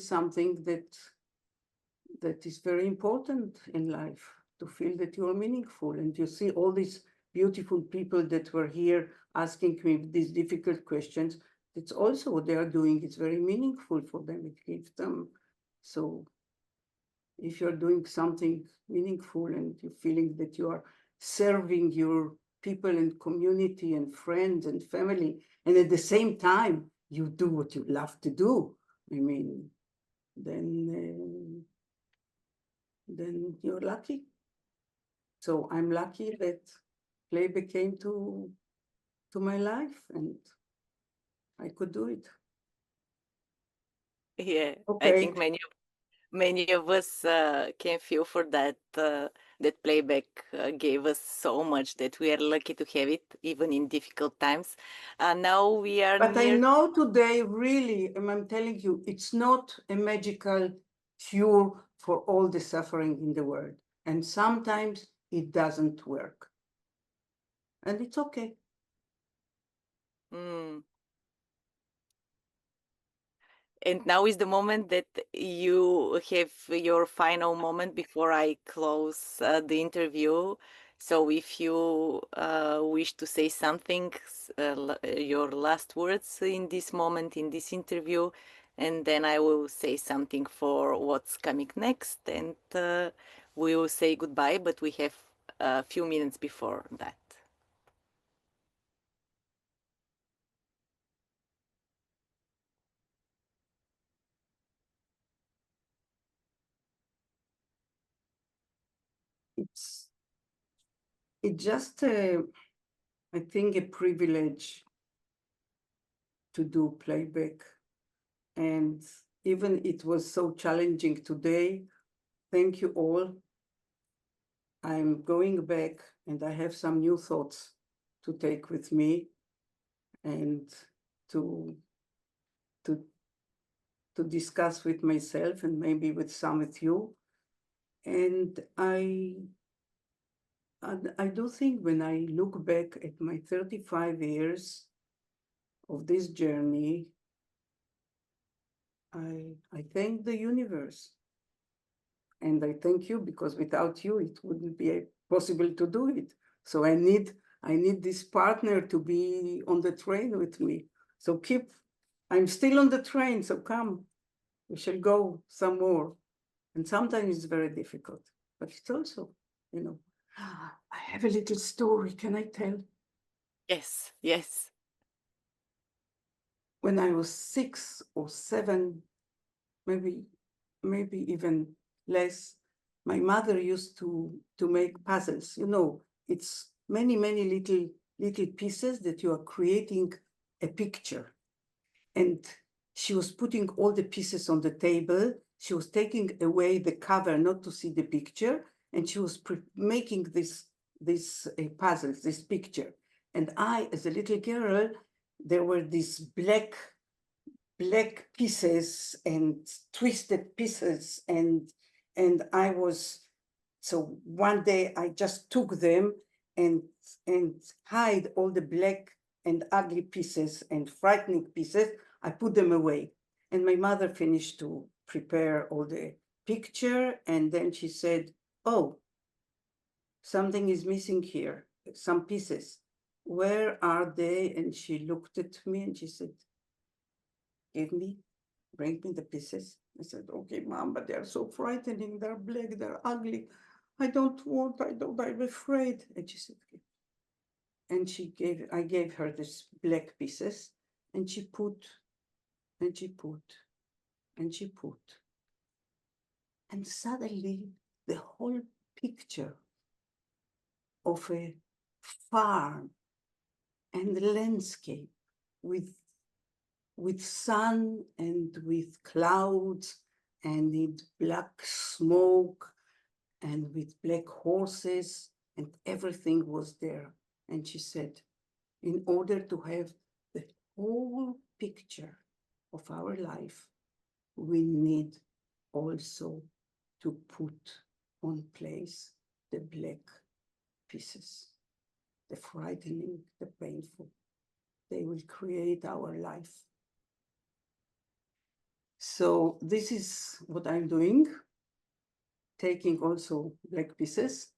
something that is very important in life, to feel that you are meaningful. And you see all these beautiful people that were here asking me these difficult questions. It's also what they are doing. It's very meaningful for them. It gives them. So if you're doing something meaningful and you're feeling that you are serving your people and community and friends and family, and at the same time, you do what you love to do, I mean, then you're lucky. So I'm lucky that playback came to my life and I could do it. Yeah, I Okay. think many of us can feel for that. That playback gave us so much that we are lucky to have it, even in difficult times. Now we are But I near. know today, really, and I'm telling you, it's not a magical cure for all the suffering in the world. And sometimes it doesn't work. And it's okay. And now is the moment that you have your final moment before I close the interview. So if you wish to say something, your last words in this moment, in this interview, and then I will say something for what's coming next, and we will say goodbye, but we have a few minutes before that. It's just I think a privilege to do playback, and even it was so challenging today. Thank you all. I'm going back and I have some new thoughts to take with me and to discuss with myself and maybe with some of you. And I do think when I look back at my 35 years of this journey, I thank the universe. And I thank you because without you, it wouldn't be possible to do it. So I need this partner to be on the train with me. So I'm still on the train, so come, we shall go some more. And sometimes it's very difficult, but it's also, I have a little story, can I tell? Yes, yes. When I was 6 or 7, maybe even less, my mother used to make puzzles. It's many little pieces that you are creating a picture. And she was putting all the pieces on the table. She was taking away the cover not to see the picture, and she was making this puzzles, this picture. And I, as a little girl, there were these black pieces and twisted pieces, and I was, so one day I just took them and hide all the black and ugly pieces and frightening pieces. I put them away, and my mother finished to prepare all the picture, and then she said, "Oh, something is missing here, some pieces. Where are they?" And she looked at me and she said, bring me the pieces. I said, "Okay, Mom, but they're so frightening. They're black, they're ugly. I don't, I'm afraid." And she said, "Okay." And I gave her this black pieces, and she put, and she put, and she put. And suddenly the whole picture of a farm and landscape with sun and with clouds and with black smoke and with black horses, and everything was there. And she said, in order to have the whole picture of our life, we need also to put on place the black pieces, the frightening, the painful. They will create our life. So this is what I'm doing, taking also black pieces.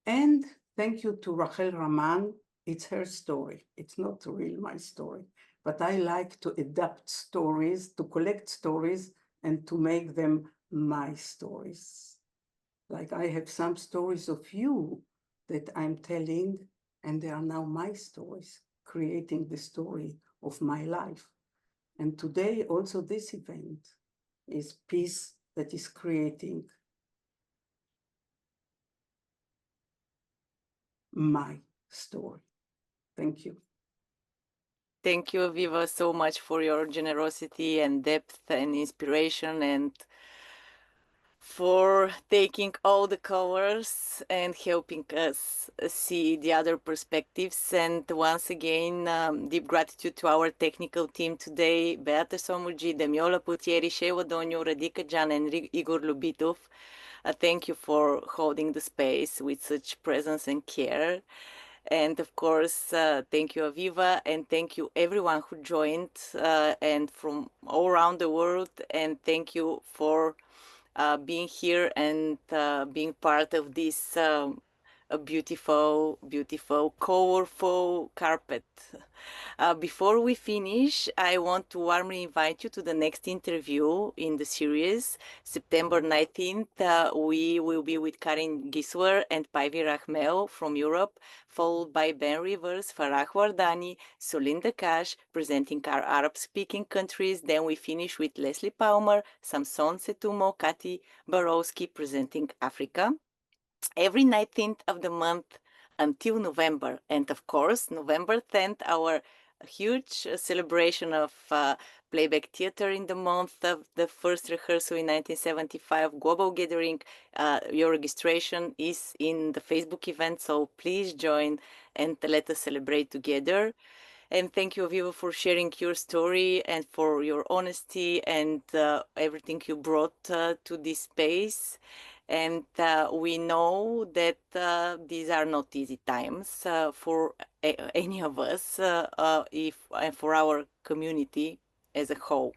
And thank you to Rachel Raman. It's her story. It's not really my story, but I like to adapt stories, to collect stories, and to make them my stories. Like I have some stories of you that I'm telling, and they are now my stories, creating the story of my life. And today also this event is peace that is creating my story. Thank you. Thank you, Aviva, so much for your generosity and depth and inspiration, and for taking all the colors and helping us see the other perspectives. And once again, deep gratitude to our technical team today, Beata Somuji, Demiola Putieri, Shewa Donio, Radika Jan, and Igor Lubitov. Thank you for holding the space with such presence and care. And of course, thank you, Aviva, and thank you everyone who joined and from all around the world. And thank you for being here and being part of this a beautiful, beautiful, colorful carpet. Before we finish, I want to warmly invite you to the next interview in the series. September 19th, we will be with Karin Gisler and Paivi Rahmel from Europe, followed by Ben Rivers, Farah Wardani, Soline Dacacche, presenting our Arab-speaking countries. Then we finish with Leslie Palmer, Samson Setumo, Kati Borowski, presenting Africa. Every 19th of the month until November. And of course, November 10th, our huge celebration of Playback Theatre in the month of the first rehearsal in 1975 global gathering. Your registration is in the Facebook event, so please join and let us celebrate together. And thank you, Aviva, for sharing your story and for your honesty and everything you brought to this space. And we know that these are not easy times for any of us, and for our community as a whole.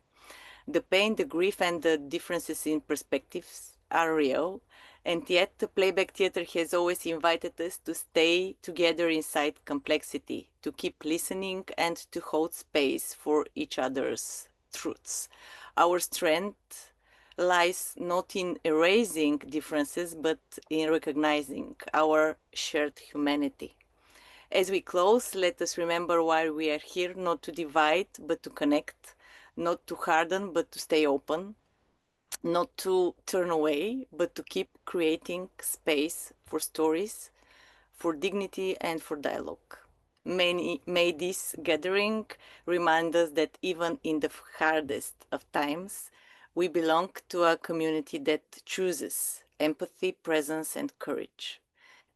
The pain, the grief, and the differences in perspectives are real. And yet, the Playback Theatre has always invited us to stay together inside complexity, to keep listening, and to hold space for each other's truths. Our strength lies not in erasing differences, but in recognizing our shared humanity. As we close, let us remember why we are here, not to divide, but to connect, not to harden, but to stay open, not to turn away, but to keep creating space for stories, for dignity, and for dialogue. May this gathering remind us that even in the hardest of times, we belong to a community that chooses empathy, presence, and courage.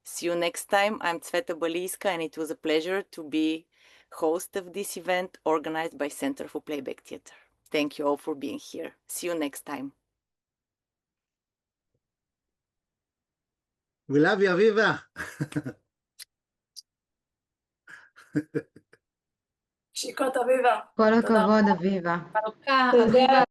See you next time. I'm Tsveta Baliska, and it was a pleasure to be host of this event organized by Center for Playback Theatre. Thank you all for being here. See you next time. We love you, Aviva. כל הכבוד, אביבה. תודה.